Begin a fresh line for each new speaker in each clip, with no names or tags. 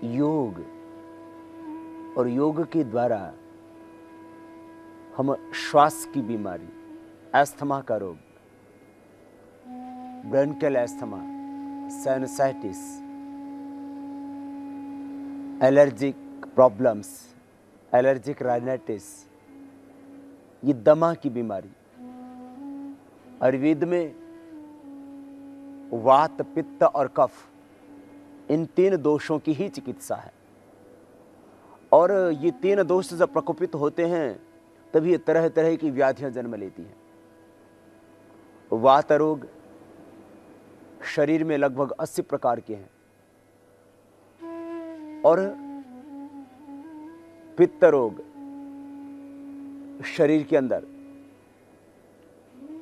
योग और योग के द्वारा हम श्वास की बीमारी, अस्थमा का रोग, bronchial asthma, sinusitis, allergic problems, allergic rhinitis, ये दमा की बीमारी, आयुर्वेद में वात, पित्त और कफ, इन 3 दोषों की ही चिकित्सा है। और ये 3 दोष जब प्रकोपित होते हैं तभी ये तरह तरह की व्याधियां जन्म लेती हैं। वात रोग शरीर में लगभग 80 प्रकार के हैं, और पित्त रोग शरीर के अंदर,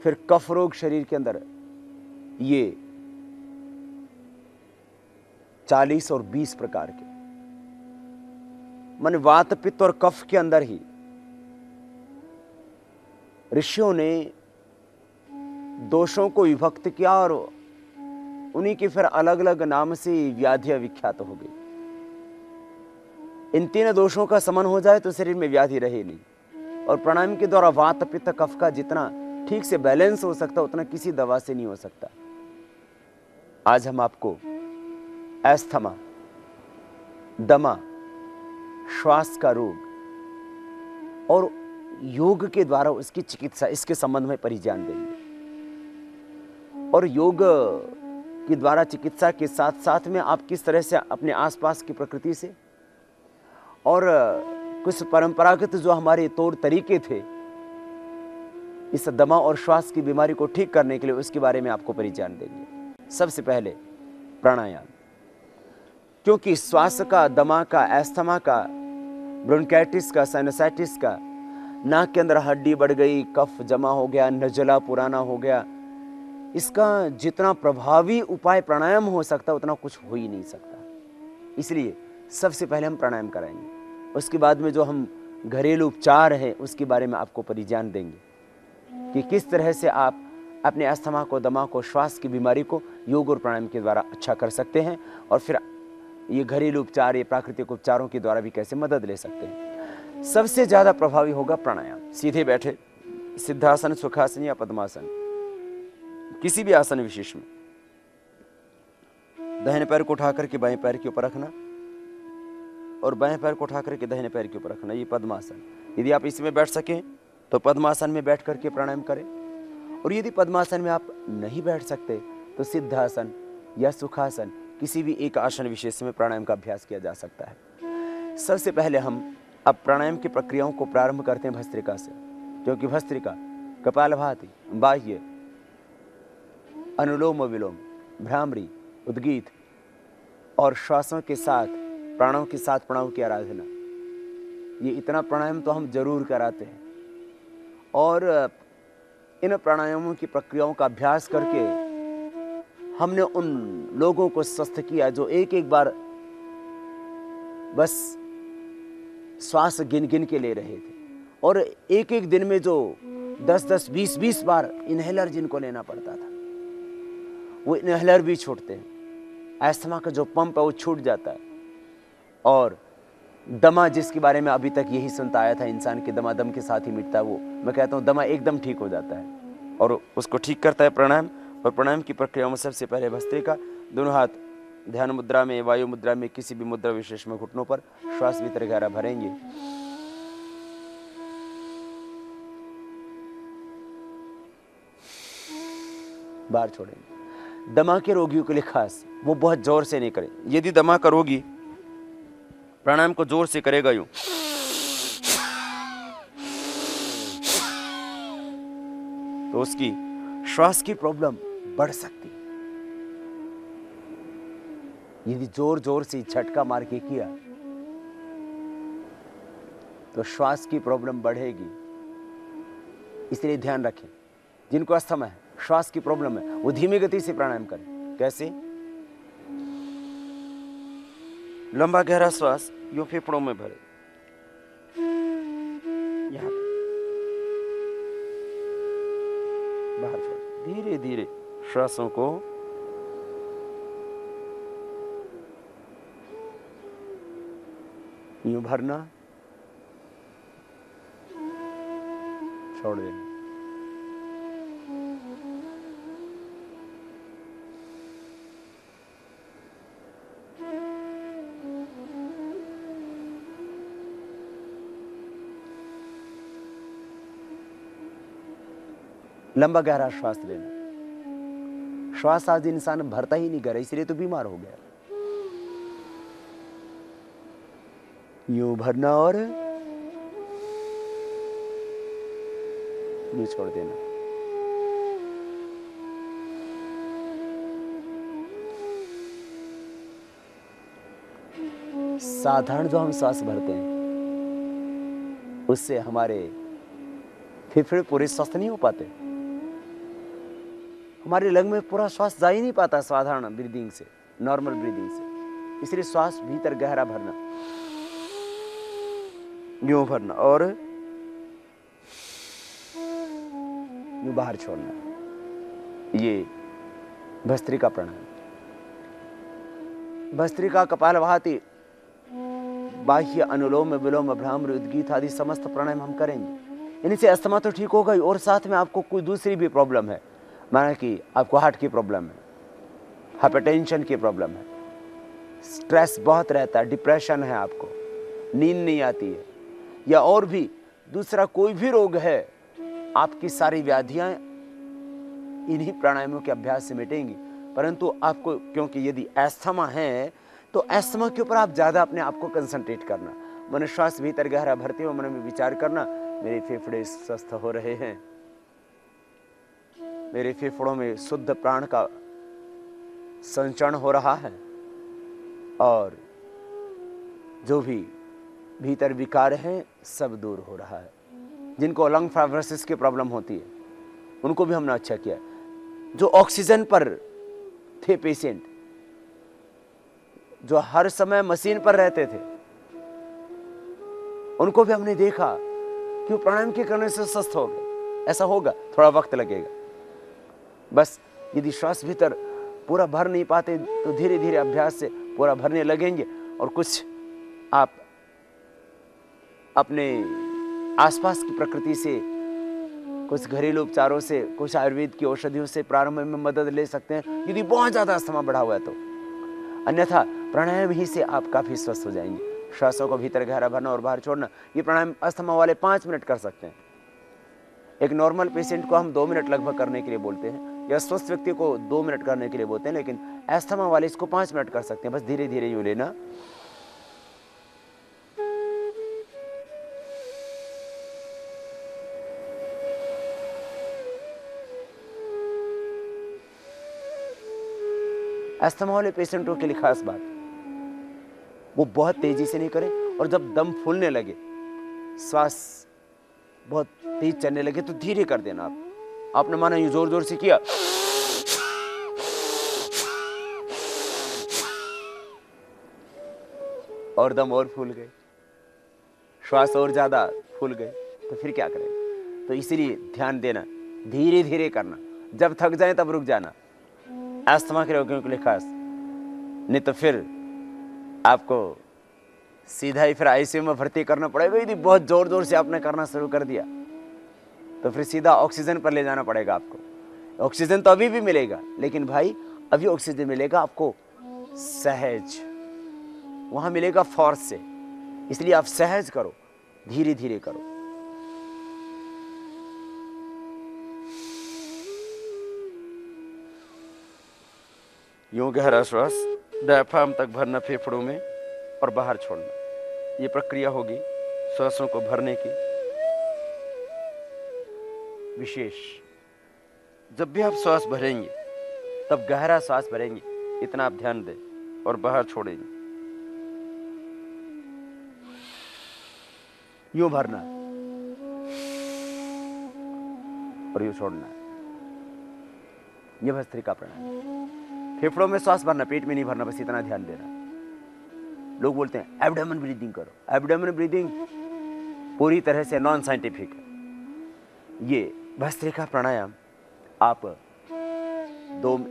फिर कफ रोग शरीर के अंदर, ये 40 और 20 प्रकार के। मन वात, पित्त और कफ के अंदर ही ऋषियों ने दोषों को विभक्त किया और उन्हीं के फिर अलग अलग नाम से व्याधियां विख्यात हो गई। इन 3 दोषों का समन हो जाए तो शरीर में व्याधि रहे नहीं। और प्राणायाम के द्वारा वात, पित्त, कफ का जितना ठीक से बैलेंस हो सकता उतना किसी दवा से नहीं हो सकता। आज हम आपको अस्थमा, दमा, श्वास का रोग और योग के द्वारा उसकी चिकित्सा, इसके संबंध में परिज्ञान देंगे। और योग के द्वारा चिकित्सा के साथ साथ में आप किस तरह से अपने आसपास की प्रकृति से और कुछ परंपरागत जो हमारे तौर तरीके थे इस दमा और श्वास की बीमारी को ठीक करने के लिए, उसके बारे में आपको परिज्ञान देंगे। सबसे पहले प्राणायाम, क्योंकि श्वास का, दमा का, अस्थमा का, ब्रोंकाइटिस का, साइनसाइटिस का, नाक के अंदर हड्डी बढ़ गई, कफ जमा हो गया, नजला पुराना हो गया, इसका जितना प्रभावी उपाय प्राणायाम हो सकता उतना कुछ हो ही नहीं सकता। इसलिए सबसे पहले हम प्राणायाम कराएंगे। उसके बाद में जो हम घरेलू उपचार है उसके बारे में आपको परिज्ञान देंगे कि किस तरह से आप अपने अस्थमा को, दमा को, श्वास की बीमारी को योग और प्राणायाम के द्वारा अच्छा कर सकते हैं, और फिर ये घरेलू उपचार, ये प्राकृतिक उपचारों के द्वारा भी कैसे मदद ले सकते हैं। सबसे ज्यादा प्रभावी होगा प्राणायाम। सीधे बैठे, सिद्धासन, सुखासन या पद्मासन, किसी भी आसन विशेष में दाहिने पैर को उठा करके बाएं पैर के ऊपर रखना और बाएं पैर को उठा करके दाहिने पैर के ऊपर रखना, ये पद्मासन। यदि आप इसमें बैठ सकें तो पद्मासन में बैठ करके प्राणायाम करें, और यदि पद्मासन में आप नहीं बैठ सकते तो सिद्धासन या सुखासन, किसी भी एक आसन विशेष में प्राणायाम का अभ्यास किया जा सकता है। सबसे पहले हम अब प्राणायाम की प्रक्रियाओं को प्रारंभ करते हैं भस्त्रिका से, क्योंकि भस्त्रिका कपालभाति, बाह्य, अनुलोम विलोम, भ्रामरी, उद्गीत और श्वासों के साथ, प्राणों के साथ प्राणों की आराधना, ये इतना प्राणायाम तो हम जरूर कराते हैं। और इन प्राणायामों की प्रक्रियाओं का अभ्यास करके हमने उन लोगों को स्वस्थ किया जो एक एक बार बस श्वास गिन गिन के ले रहे थे, और एक एक दिन में जो 10-10, 20-20 बार इनहेलर जिनको लेना पड़ता था, वो इनहेलर भी छूटते हैं। अस्थमा का जो पंप है वो छूट जाता है। और दमा, जिसके बारे में अभी तक यही सुनता आया था, इंसान के दमा दम के साथ ही मिटता है, वो मैं कहता हूँ दमा एकदम ठीक हो जाता है, और उसको ठीक करता है प्राणायाम। और प्राणायाम की प्रक्रिया में सबसे पहले भस्त्रिका, दोनों हाथ ध्यान मुद्रा में, वायु मुद्रा में, किसी भी मुद्रा विशेष में घुटनों पर श्वास भीतर गहरा भरेंगे। बाहर छोड़ेंगे। दमा के रोगियों के लिए खास, वो बहुत जोर से नहीं करें। यदि दमा का रोगी प्राणायाम को जोर से करेगा यूं, तो उसकी श्वास की प्रॉब्लम बढ़ सकती है। यदि जोर जोर से झटका मार के किया तो श्वास की प्रॉब्लम बढ़ेगी। इसलिए ध्यान रखें, जिनको अस्थमा है, श्वास की प्रॉब्लम है, वो धीमी गति से प्राणायाम करें। कैसे? लंबा गहरा श्वास यूं फेफड़ों में भरे, यहां बाहर छोड़, धीरे धीरे श्वासों को यूं भरना, छोड़ देना। लंबा गहरा श्वास लेना। श्वास आज इंसान भरता ही नहीं कर, इसलिए तो बीमार हो गया। यूं भरना और यूं छोड़ देना। साधारण जो हम सांस भरते हैं उससे हमारे फेफड़े पूरे स्वस्थ नहीं हो पाते। हमारे लंग में पूरा श्वास जा ही नहीं पाता साधारण ब्रीदिंग से, नॉर्मल ब्रीदिंग से। इसलिए श्वास भीतर गहरा भरना, यूं भरना और यूं बाहर छोड़ना। ये भस्त्रिका प्राणायाम। भस्त्रिका, कपालभाति, बाह्य अनुलोम विलोम, भ्रामरी, उद्गीत आदि समस्त प्राणायाम हम करेंगे। इनसे अस्थमा तो ठीक होगा ही, और साथ में आपको कोई दूसरी भी प्रॉब्लम है, माना कि आपको हार्ट की प्रॉब्लम है, हाइपरटेंशन की प्रॉब्लम है, स्ट्रेस बहुत रहता है, डिप्रेशन है, आपको नींद नहीं आती है, या और भी दूसरा कोई भी रोग है, आपकी सारी व्याधियां इन्हीं प्राणायामों के अभ्यास से मिटेंगी। परंतु आपको, क्योंकि यदि अस्थमा है तो अस्थमा के ऊपर आप ज्यादा अपने आप को कंसंट्रेट करना। मन श्वास भीतर गहरा भरते हुए मन में विचार करना, मेरे फेफड़े स्वस्थ हो रहे हैं, मेरे फेफड़ों में शुद्ध प्राण का संचरण हो रहा है, और जो भी भीतर विकार हैं सब दूर हो रहा है। जिनको लंग फाइब्रोसिस की प्रॉब्लम होती है उनको भी हमने अच्छा किया। जो ऑक्सीजन पर थे पेशेंट, जो हर समय मशीन पर रहते थे, उनको भी हमने देखा कि वो प्राणायाम के करने से स्वस्थ हो गए। ऐसा होगा, थोड़ा वक्त लगेगा। बस यदि श्वास भीतर पूरा भर नहीं पाते तो धीरे धीरे अभ्यास से पूरा भरने लगेंगे, और कुछ आप अपने आसपास की प्रकृति से, कुछ घरेलू उपचारों से, कुछ आयुर्वेद की औषधियों से प्रारंभ में मदद ले सकते हैं यदि बहुत ज्यादा अस्थमा बढ़ा हुआ है तो। अन्यथा प्राणायाम ही से आप काफी स्वस्थ हो जाएंगे। श्वासों को भीतर गहरा भरना और बाहर छोड़ना, ये प्राणायाम अस्थमा वाले 5 मिनट कर सकते हैं। एक नॉर्मल पेशेंट को हम 2 मिनट लगभग करने के लिए बोलते हैं, या स्वस्थ व्यक्ति को 2 मिनट करने के लिए बोलते हैं, लेकिन अस्थमा वाले इसको 5 मिनट कर सकते हैं। बस धीरे धीरे यूं लेना, अस्थमा वाले पेशेंटों के लिए खास बात, वो बहुत तेजी से नहीं करें, और जब दम फूलने लगे, श्वास बहुत तेज चलने लगे तो धीरे कर देना। आपने माना यूं जोर जोर से किया, और दम और फूल गए, श्वास और ज्यादा फूल गए, तो फिर क्या करें? तो इसीलिए ध्यान देना, धीरे धीरे करना, जब थक जाए तब रुक जाना। अस्थमा के रोगियों के लिए खास, नहीं तो फिर आपको सीधा ही फिर आईसीयू में भर्ती करना पड़ेगा। यदि बहुत जोर जोर से आपने करना शुरू कर दिया तो फिर सीधा ऑक्सीजन पर ले जाना पड़ेगा आपको। ऑक्सीजन तो अभी भी मिलेगा, लेकिन भाई अभी ऑक्सीजन मिलेगा आपको सहज, वहां मिलेगा फोर्स से। इसलिए आप सहज करो, धीरे धीरे करो। यूं गहरा श्वास डायफ्राम तक भरना फेफड़ों में, और बाहर छोड़ना। ये प्रक्रिया होगी श्वासों को भरने की विशेष। जब भी आप श्वास भरेंगे तब गहरा श्वास भरेंगे, इतना आप ध्यान दें, और बाहर छोड़ेंगे। यूं भरना और यूं छोड़ना। यह भस्त्रिका प्राणायाम। फेफड़ों में श्वास भरना, पेट में नहीं भरना, बस इतना ध्यान देना। लोग बोलते हैं एब्डोमेन ब्रीदिंग करो। एब्डोमेन ब्रीदिंग पूरी तरह से नॉन साइंटिफिक है। ये भस्त्रिका प्राणायाम आप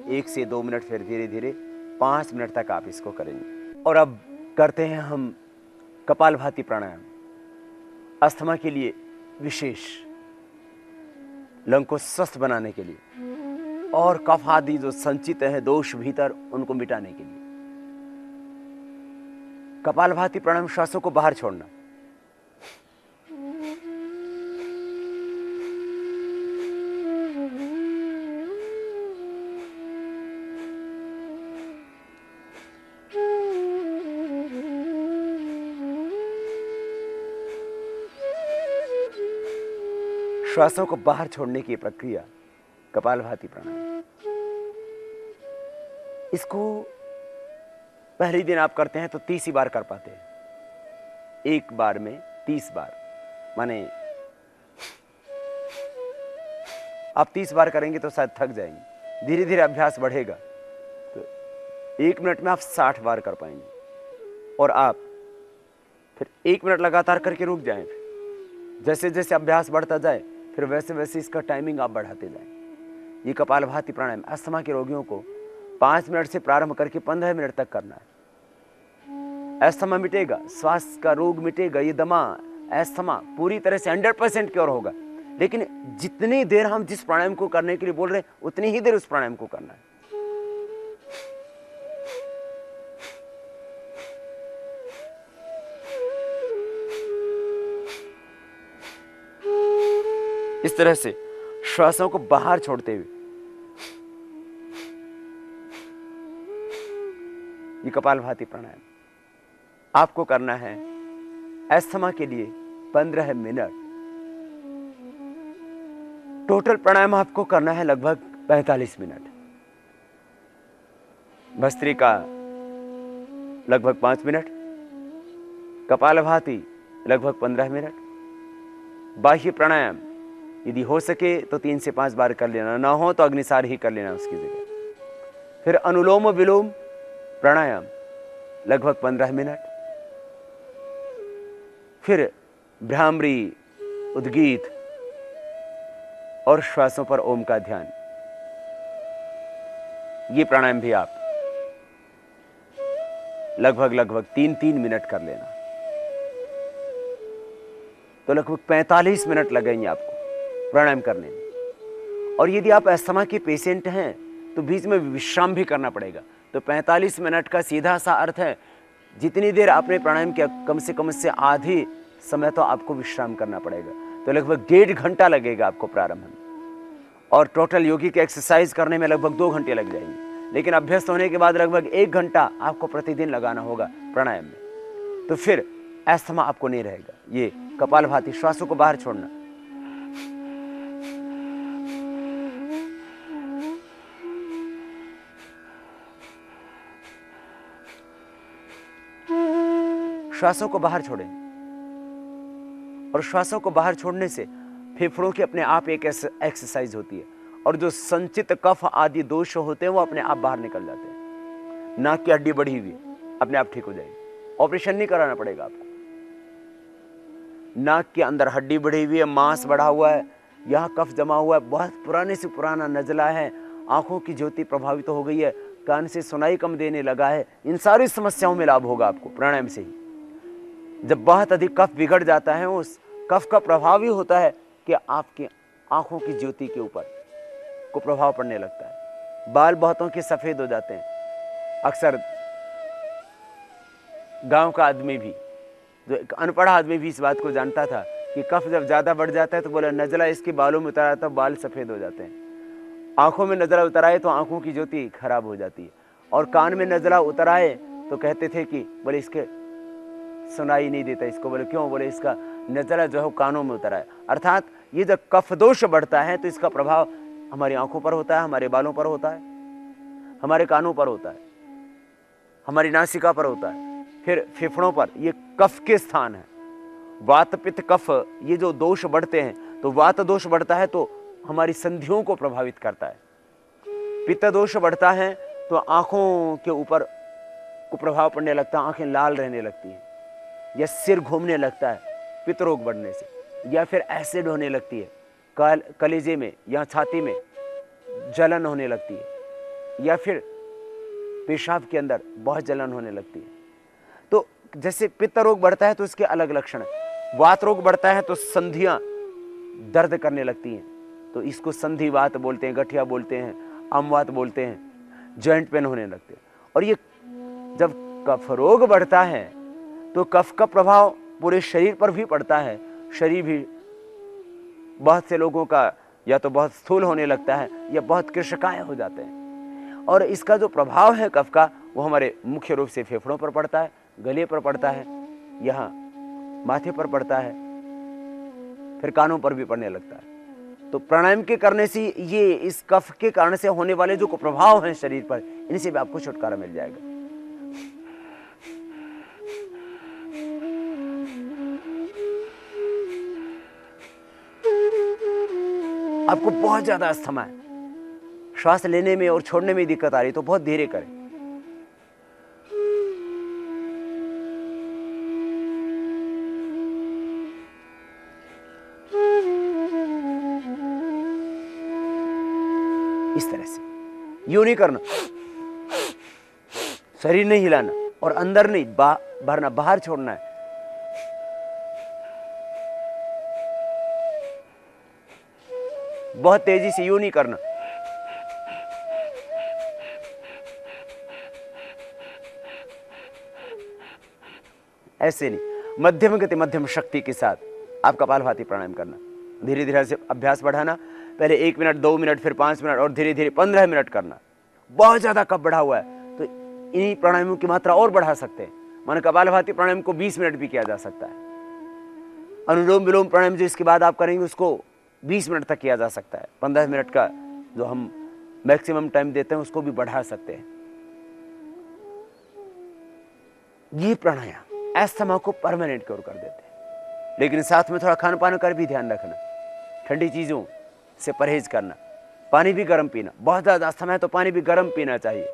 1 से 2 मिनट, फिर धीरे धीरे 5 मिनट तक आप इसको करेंगे। और अब करते हैं हम कपालभाति प्राणायाम अस्थमा के लिए विशेष, लंग को स्वस्थ बनाने के लिए और कफ आदि जो संचित है दोष भीतर उनको मिटाने के लिए। कपालभाति प्राणायाम श्वासों को बाहर छोड़ना। श्वासों को बाहर छोड़ने की प्रक्रिया कपालभाति प्राणायाम। इसको पहले दिन आप करते हैं तो 30 ही बार कर पाते हैं। एक बार में 30 बार, माने आप 30 बार करेंगे तो शायद थक जाएंगे। धीरे धीरे अभ्यास बढ़ेगा तो 1 मिनट में आप 60 बार कर पाएंगे। और आप फिर 1 मिनट लगातार करके रुक जाएं। जैसे जैसे अभ्यास बढ़ता जाए फिर वैसे वैसे इसका टाइमिंग आप बढ़ाते जाएं। ये कपालभाति प्राणायाम अस्थमा के रोगियों को 5 मिनट से प्रारंभ करके 15 मिनट तक करना है। अस्थमा मिटेगा, श्वास का रोग मिटेगा, ये दमा अस्थमा पूरी तरह से 100% क्योर होगा। लेकिन जितनी देर हम जिस प्राणायाम को करने के लिए बोल रहे हैं उतनी ही देर उस प्राणायाम को करना है। इस तरह से श्वासों को बाहर छोड़ते हुए ये कपालभाति प्राणायाम आपको करना है अस्थमा के लिए 15 मिनट। टोटल प्राणायाम आपको करना है लगभग 45 मिनट। भस्त्रिका लगभग 5 मिनट, कपालभाति लगभग 15 मिनट, बाह्य प्राणायाम यदि हो सके तो 3 से 5 बार कर लेना, ना हो तो अग्निसार ही कर लेना उसकी जगह। फिर अनुलोम विलोम प्राणायाम लगभग 15 मिनट, फिर भ्रामरी, उद्गीत और श्वासों पर ओम का ध्यान। ये प्राणायाम भी आप लगभग 3-3 मिनट कर लेना, तो लगभग 45 मिनट लगेंगे आपको प्राणायाम करने में। और यदि आप अस्थमा के पेशेंट हैं तो बीच में विश्राम भी करना पड़ेगा। तो 45 मिनट का सीधा सा अर्थ है जितनी देर आपने प्राणायाम किया कम से कम इससे आधी समय तो आपको विश्राम करना पड़ेगा। तो लगभग 1.5 घंटा लगेगा आपको प्रारंभ में, और टोटल योगी के एक्सरसाइज करने में लगभग 2 घंटे लग जाएंगे। लेकिन अभ्यस्त होने के बाद लगभग 1 घंटा आपको प्रतिदिन लगाना होगा प्राणायाम में, तो फिर अस्थमा आपको नहीं रहेगा। ये कपालभाति श्वासों को बाहर छोड़ना। श्वासों को बाहर छोड़ें, और श्वासों को बाहर छोड़ने से फेफड़ों की अपने आप एक एक्सरसाइज होती है, और जो संचित कफ आदि दोष होते हैं वो अपने आप बाहर निकल जाते हैं। नाक की हड्डी बढ़ी हुई अपने आप ठीक हो जाएगी, ऑपरेशन नहीं कराना पड़ेगा आपको। नाक के अंदर हड्डी बढ़ी हुई है, मांस बढ़ा हुआ है, यहाँ कफ जमा हुआ है, बहुत पुराने से पुराना नजला है, आंखों की ज्योति प्रभावित हो गई है, कान से सुनाई कम देने लगा है, इन सारी समस्याओं में लाभ होगा आपको प्राणायाम से ही। जब बहुत अधिक कफ बिगड़ जाता है उस कफ का प्रभाव ही होता है कि आपकी आंखों की ज्योति के ऊपर को प्रभाव पड़ने लगता है। बाल बहुतों के सफेद हो जाते हैं। अक्सर गांव का आदमी भी, जो एक अनपढ़ आदमी भी इस बात को जानता था कि कफ जब ज्यादा बढ़ जाता है तो बोला नजला इसके बालों में उतर आता है, बाल सफेद हो जाते हैं। आंखों में नजला उतर आए तो आंखों की ज्योति खराब हो जाती है, और कान में नजला उतर आए तो कहते थे कि बोले इसके सुनाई नहीं देता इसको। बोले क्यों? बोले इसका नजला जो है कानों में उतर आए। अर्थात ये जब कफ दोष बढ़ता है तो इसका प्रभाव हमारी आंखों पर होता है, हमारे बालों पर होता है, हमारे कानों पर होता है, हमारी नासिका पर होता है, फिर फेफड़ों पर। ये कफ के स्थान है। वात पित्त कफ ये जो दोष बढ़ते हैं, तो वात दोष बढ़ता है तो हमारी संधियों को प्रभावित करता है। पित्त दोष बढ़ता है तो आंखों के ऊपर को प्रभाव पड़ने लगता है, आंखें लाल रहने लगती हैं, या सिर घूमने लगता है पित्त रोग बढ़ने से, या फिर एसिड होने लगती है, कलेजे में या छाती में जलन होने लगती है, या फिर पेशाब के अंदर बहुत जलन होने लगती है। तो जैसे पित्त रोग बढ़ता है तो उसके अलग लक्षण है। वात रोग बढ़ता है तो संधियां दर्द करने लगती हैं, तो इसको संधिवात बोलते हैं, गठिया बोलते हैं, अमवात बोलते हैं, जॉइंट पेन होने लगते हैं। और ये जब कफ रोग बढ़ता है तो कफ का प्रभाव पूरे शरीर पर भी पड़ता है। शरीर भी बहुत से लोगों का या तो बहुत स्थूल होने लगता है या बहुत कृशकाय हो जाते हैं। और इसका जो प्रभाव है कफ का, वो हमारे मुख्य रूप से फेफड़ों पर पड़ता है, गले पर पड़ता है, यहाँ माथे पर पड़ता है, फिर कानों पर भी पड़ने लगता है। तो प्राणायाम के करने से ये इस कफ के कारण से होने वाले जो प्रभाव हैं शरीर पर, इनसे भी आपको छुटकारा मिल जाएगा। आपको बहुत ज्यादा अस्थमा है, श्वास लेने में और छोड़ने में दिक्कत आ रही, तो बहुत धीरे करें। इस तरह से यूं नहीं करना, शरीर नहीं हिलाना और अंदर नहीं भरना, बाहर छोड़ना है। बहुत तेजी से यूं नहीं करना। ऐसे नहीं, मध्यम गति मध्यम शक्ति के साथ आप कपालभाति प्राणायाम करना। धीरे धीरे से अभ्यास बढ़ाना, पहले 1 मिनट, 2 मिनट, फिर 5 मिनट और धीरे धीरे 15 मिनट करना। बहुत ज्यादा कफ बढ़ा हुआ है तो इन्हीं प्राणायामों की मात्रा और बढ़ा सकते हैं। माने कपालभाति प्राणायाम को 20 मिनट भी किया जा सकता है। अनुलोम विलोम प्राणायाम जो इसके बाद आप करेंगे उसको 20 मिनट तक किया जा सकता है। 15 मिनट का जो हम मैक्सिमम टाइम देते हैं उसको भी बढ़ा सकते हैं। ये प्राणायाम अस्थमा को परमानेंट क्योर कर देते हैं। लेकिन साथ में थोड़ा खान पान कर भी ध्यान रखना, ठंडी चीजों से परहेज करना, पानी भी गर्म पीना। बहुत ज्यादा अस्थमा है तो पानी भी गर्म पीना चाहिए,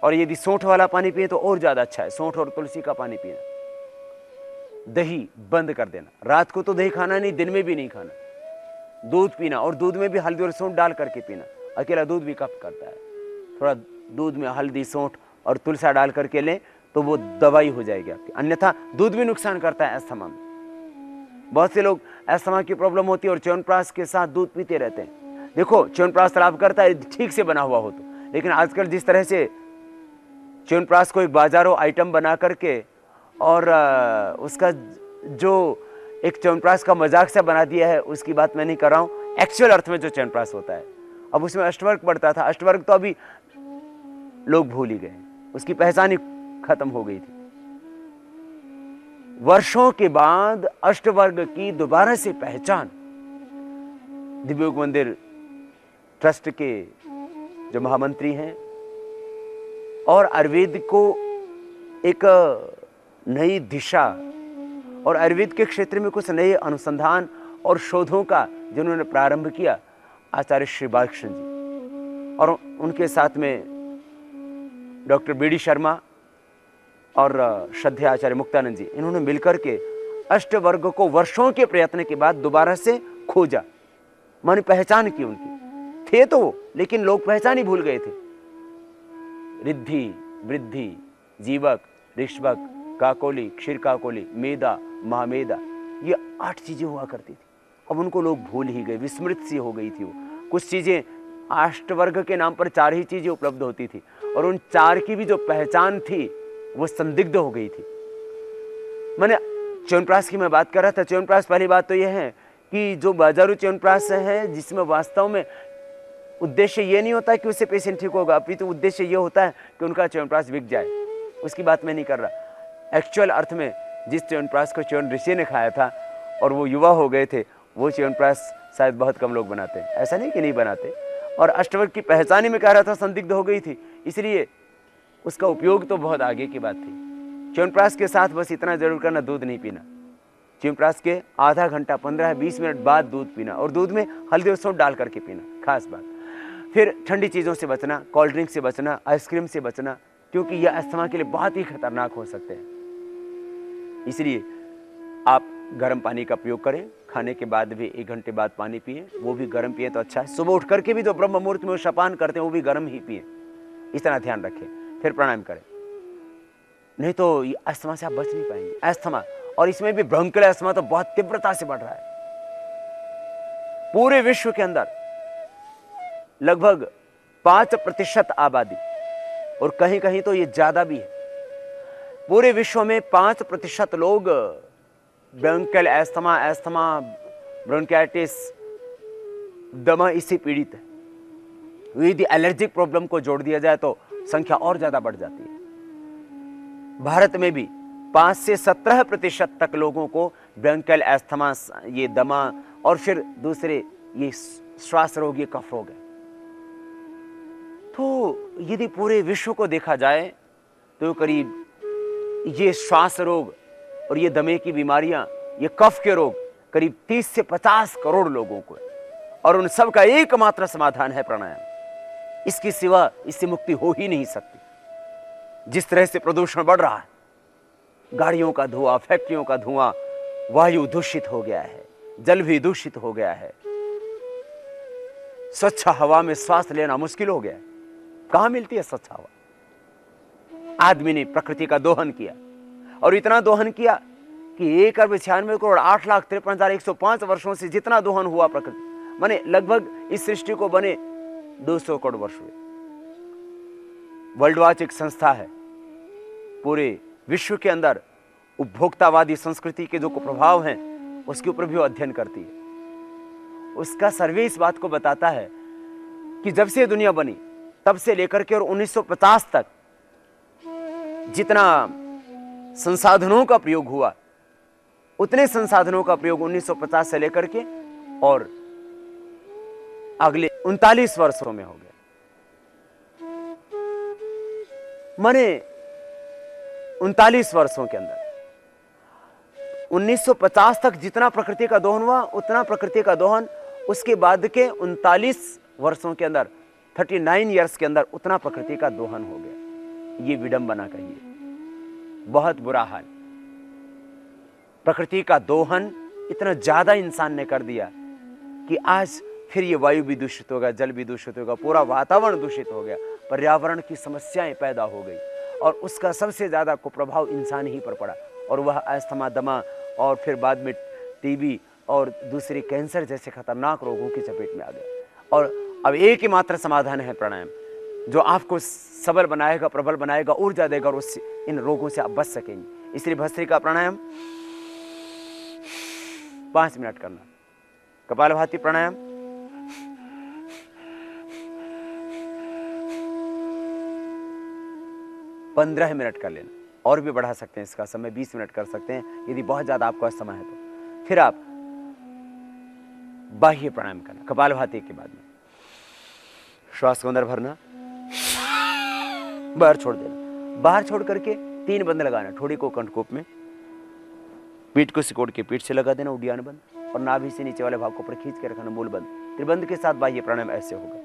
और यदि सौंठ वाला पानी पिए तो और ज्यादा अच्छा है। सौंठ और तुलसी का पानी पीना। दही बंद कर देना, रात को तो दही खाना नहीं, दिन में भी नहीं खाना। दूध पीना, और दूध में भी हल्दी और सौंठ डाल करके पीना। अकेला दूध भी कफ करता है। थोड़ा दूध में हल्दी, सौंठ और तुलसा डाल करके लें तो वो दवाई हो जाएगी आपकी। अन्यथा दूध भी नुकसान करता है अस्थमा में। बहुत से लोग अस्थमा की प्रॉब्लम होती है और च्यवनप्राश के साथ दूध पीते रहते हैं। देखो, च्यवनप्राश लाभ करता है ठीक से बना हुआ हो तो, लेकिन आजकल जिस तरह से च्यवनप्राश को एक बाजारों आइटम बना करके और उसका जो एक च्यवनप्राश का मजाक सा बना दिया है, उसकी बात मैं नहीं कर रहा हूं। एक्चुअल अर्थ में जो च्यवनप्राश होता है, अब उसमें अष्टवर्ग बढ़ता था। अष्टवर्ग तो अभी लोग भूल ही गए, उसकी पहचान ही खत्म हो गई थी। वर्षों के बाद अष्टवर्ग की दोबारा से पहचान दिव्योग मंदिर ट्रस्ट के जो महामंत्री हैं और आयुर्वेद को एक नई दिशा और आयुर्वेद के क्षेत्र में कुछ नए अनुसंधान और शोधों का जिन्होंने प्रारंभ किया, आचार्य श्री बालकृष्ण जी, और उनके साथ में डॉक्टर बी डी शर्मा और श्रद्धेय आचार्य मुक्तानंद जी, इन्होंने मिलकर के अष्टवर्ग को वर्षों के प्रयत्न के बाद दोबारा से खोजा। माने पहचान की उनकी थे तो वो, लेकिन लोग पहचान ही भूल गए थे। रिद्धि, वृद्धि, जीवक, ऋष्वक, काकोली, क्षीर काकोली, मेदा, महामेदा, ये 8 चीजें हुआ करती थी। अब उनको लोग भूल ही गए, विस्मृत सी हो गई थी वो। कुछ चीजें अष्टवर्ग के नाम पर 4 ही चीजें उपलब्ध होती थी, और उन 4 की भी जो पहचान थी वो संदिग्ध हो गई थी। मैंने च्यवनप्राश की मैं बात कर रहा था। च्यवनप्राश, पहली बात तो यह है कि जो बाजारू च्यवनप्राश है, जिसमें वास्तव में उद्देश्य ये नहीं होता कि उससे पेशेंट ठीक होगा, अपितु उद्देश्य ये होता है कि उनका च्यवनप्राश बिक जाए, उसकी बात मैं नहीं कर रहा। एक्चुअल अर्थ में जिस च्यवनप्राश को च्यवन ऋषि ने खाया था और वो युवा हो गए थे, वो च्यवनप्राश शायद बहुत कम लोग बनाते हैं, ऐसा नहीं कि नहीं बनाते। और अष्टवर्ग की पहचान ही में कह रहा था संदिग्ध हो गई थी, इसलिए उसका उपयोग तो बहुत आगे की बात थी। च्यवनप्राश के साथ बस इतना जरूर करना, दूध नहीं पीना। च्यवनप्राश के आधा घंटा 15-20 मिनट बाद दूध पीना, और दूध में हल्दी और सौंठ डाल करके पीना, खास बात। फिर ठंडी चीज़ों से बचना, कोल्ड ड्रिंक से बचना, आइसक्रीम से बचना, क्योंकि यह अस्थमा के लिए बहुत ही खतरनाक हो सकते हैं। इसलिए आप गर्म पानी का प्रयोग करें। खाने के बाद भी 1 घंटे बाद पानी पिए, वो भी गर्म पिए तो अच्छा है। सुबह उठ करके भी जो ब्रह्म मुहूर्त में वो शपान करते हैं वो भी गर्म ही पिए, इस तरह ध्यान रखें। फिर प्राणायाम करें। नहीं तो ये अस्थमा से आप बच नहीं पाएंगे। अस्थमा, और इसमें भी ब्रोंकियल अस्थमा तो बहुत तीव्रता से बढ़ रहा है। पूरे विश्व के अंदर लगभग 5% आबादी, और कहीं कहीं तो ये ज्यादा भी है, पूरे विश्व में 5% लोग ब्रोंकियल अस्थमा, ब्रोंकाइटिस, दमा इससे पीड़ित है। यदि एलर्जिक प्रॉब्लम को जोड़ दिया जाए तो संख्या और ज्यादा बढ़ जाती है। भारत में भी 5 से 17% तक लोगों को ब्रोंकियल अस्थमा, ये दमा, और फिर दूसरे ये श्वास रोग, ये कफ रोग है। तो यदि पूरे विश्व को देखा जाए तो करीब ये श्वास रोग और ये दमे की बीमारियां, ये कफ के रोग करीब 30 से 50 करोड़ लोगों को है, और उन सब का एकमात्र समाधान है प्राणायाम। इसके सिवा इससे मुक्ति हो ही नहीं सकती। जिस तरह से प्रदूषण बढ़ रहा है, गाड़ियों का धुआं, फैक्ट्रियों का धुआं, वायु दूषित हो गया है, जल भी दूषित हो गया है, स्वच्छ हवा में सांस लेना मुश्किल हो गया है। कहां मिलती है स्वच्छ हवा? आदमी ने प्रकृति का दोहन किया, और इतना दोहन किया कि 1,96,08,53,105 वर्षों से जितना दोहन हुआ प्रकृति, माने लगभग इस सृष्टि को बने 200 करोड़ वर्ष हुए। वर्ल्ड वॉच एक संस्था है, पूरे विश्व के अंदर उपभोक्तावादी संस्कृति के जो प्रभाव हैं उसके ऊपर भी अध्ययन करती है। उसका सर्वे इस बात को बताता है कि जब से दुनिया बनी तब से लेकर के और 1950 तक जितना संसाधनों का प्रयोग हुआ, उतने संसाधनों का प्रयोग 1950 से लेकर के और अगले 39 वर्षों में हो गया। माने 39 वर्षों के अंदर 1950 तक जितना प्रकृति का दोहन हुआ, उतना प्रकृति का दोहन उसके बाद के 39 वर्षों के अंदर, 39 ईयर्स के अंदर उतना प्रकृति का दोहन हो गया। ये विडंबना कहिए, बहुत बुरा हाल। प्रकृति का दोहन इतना ज्यादा इंसान ने कर दिया कि आज फिर ये वायु भी दूषित होगा, जल भी दूषित होगा, पूरा वातावरण दूषित हो गया, पर्यावरण की समस्याएं पैदा हो गई, और उसका सबसे ज्यादा कुप्रभाव इंसान ही पर पड़ा, और वह अस्थमा, दमा, और फिर बाद में टीबी और दूसरे कैंसर जैसे खतरनाक रोगों की चपेट में आ गया। और अब एक ही मात्र समाधान है प्राणायाम, जो आपको सबल बनाएगा, प्रबल बनाएगा, ऊर्जा देगा, और उससे इन रोगों से आप बच सकेंगे। इसलिए भस्त्रिका प्राणायाम 5 मिनट करना, कपालभाति प्राणायाम 15 मिनट कर लेना, और भी बढ़ा सकते हैं इसका समय, 20 मिनट कर सकते हैं यदि बहुत ज्यादा आपका समय है तो। फिर आप बाह्य प्राणायाम करना कपालभाति के बाद में, श्वास को अंदर भरना, बाहर छोड़ देना, बाहर छोड़ करके 3 बंद लगाना, ठोड़ी को कंठकूप में, पीठ को सिकोड़ के पीठ से लगा देना, उड्डयन बंद, और नाभि से नीचे वाले भाग को ऊपर खींच के रखना, मूल बंद। त्रिबंध के साथ बाह्य प्राणायाम ऐसे होगा।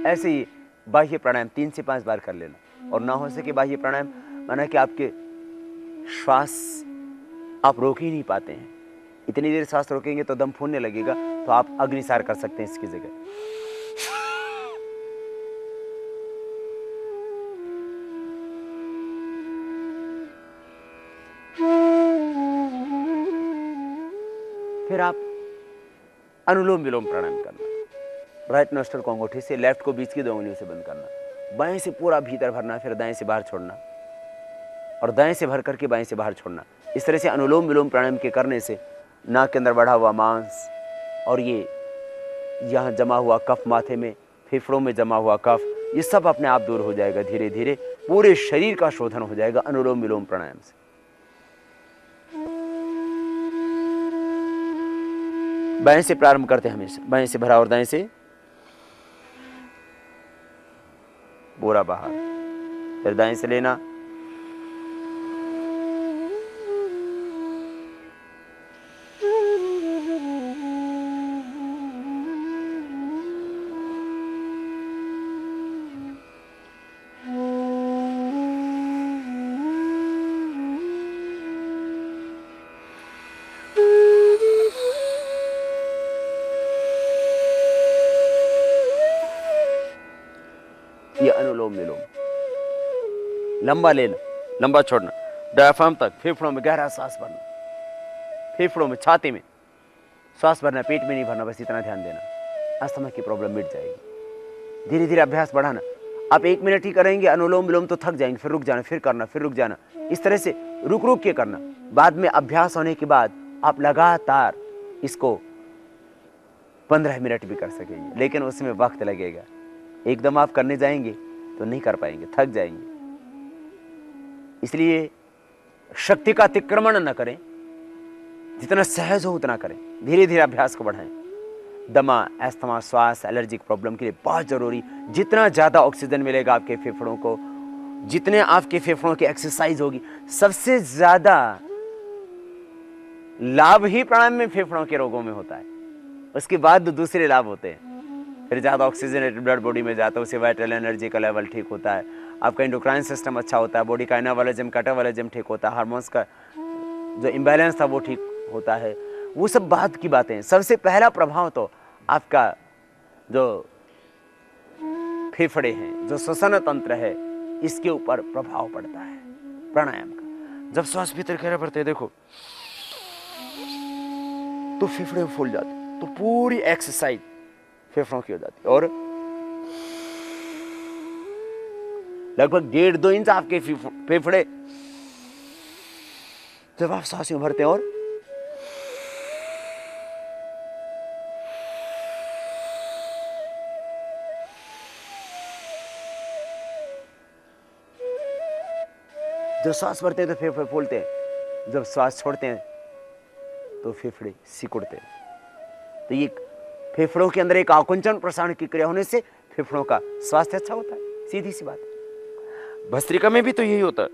ऐसे ही बाह्य प्राणायाम 3 से 5 बार कर लेना, और ना हो सके बाह्य प्राणायाम माना कि आपके श्वास आप रोक ही नहीं पाते हैं, इतनी देर श्वास रोकेंगे तो दम फूलने लगेगा, तो आप अग्निसार कर सकते हैं इसकी जगह। फिर आप अनुलोम विलोम प्राणायाम करना, राइट नोस्ट्रल को अंगूठे से, लेफ्ट को बीच की 2 उंगलियों से बंद करना, बाएं से पूरा भीतर भरना, फिर दाएं से बाहर छोड़ना। और दाएं से भर करके बाएं से बाहर छोड़ना। इस तरह से अनुलोम विलोम प्राणायाम के करने से नाक के अंदर बढ़ा हुआ मांस और ये यहाँ जमा हुआ कफ, माथे में, फेफड़ों में जमा हुआ कफ, ये सब अपने आप दूर हो जाएगा। धीरे धीरे पूरे शरीर का शोधन हो जाएगा अनुलोम विलोम प्राणायाम से। बाएं से प्रारंभ करते हैं हमेशा, बाएं से भरा और दाएं से पूरा बाहर, फिर दाएं से लेना, ये अनुलोम विलोम। लंबा लेना, लंबा छोड़ना, डायफ्राम तक, फेफड़ों में गहरा सांस भरना, फेफड़ों में, छाती में सांस भरना, पेट में नहीं भरना, बस इतना ध्यान देना, अस्थमा की प्रॉब्लम मिट जाएगी। धीरे धीरे अभ्यास बढ़ाना। आप 1 मिनट ही करेंगे अनुलोम विलोम तो थक जाएंगे, फिर रुक जाना, फिर करना, फिर रुक जाना, इस तरह से रुक रुक के करना। बाद में अभ्यास होने के बाद आप लगातार इसको 15 मिनट भी कर सकेंगे, लेकिन उसमें वक्त लगेगा। एकदम आप करने जाएंगे तो नहीं कर पाएंगे, थक जाएंगे। इसलिए शक्ति का अतिक्रमण न करें, जितना सहज हो उतना करें, धीरे धीरे अभ्यास को बढ़ाएं। दमा, अस्थमा, श्वास, एलर्जिक प्रॉब्लम के लिए बहुत जरूरी, जितना ज्यादा ऑक्सीजन मिलेगा आपके फेफड़ों को, जितने आपके फेफड़ों की एक्सरसाइज होगी, सबसे ज्यादा लाभ ही प्राणायाम में फेफड़ों के रोगों में होता है। उसके बाद दूसरे लाभ होते हैं। फिर ज़्यादा ऑक्सीजनेटेड ब्लड बॉडी में जाता है, उससे वाइटल एनर्जी का लेवल ठीक होता है, आपका इंडोक्राइन सिस्टम अच्छा होता है, बॉडी का एनाबॉलिज्म, कैटाबॉलिज्म ठीक होता है, हार्मोन्स का जो इम्बैलेंस था वो ठीक होता है। वो सब बात की बातें हैं। सबसे पहला प्रभाव तो आपका जो फेफड़े हैं, जो श्वसन तंत्र है, इसके ऊपर प्रभाव पड़ता है प्राणायाम का। जब श्वास भीतर गहरा भरते हैं, देखो तो फेफड़े फूल जाते, तो पूरी एक्सरसाइज फेफड़ों की हो जाती है। और लगभग 1.5-2 इंच आपके फेफड़े जब आप सांस में भरते हैं और जब सांस भरते हैं तो फेफड़े फूलते हैं, जब श्वास छोड़ते हैं तो फेफड़े सिकुड़ते हैं। तो ये फेफड़ों के अंदर एक आकुंचन प्रसारण की क्रिया होने से फेफड़ों का स्वास्थ्य अच्छा होता है, सीधी सी बात है। भस्त्रिका में भी तो यही होता है,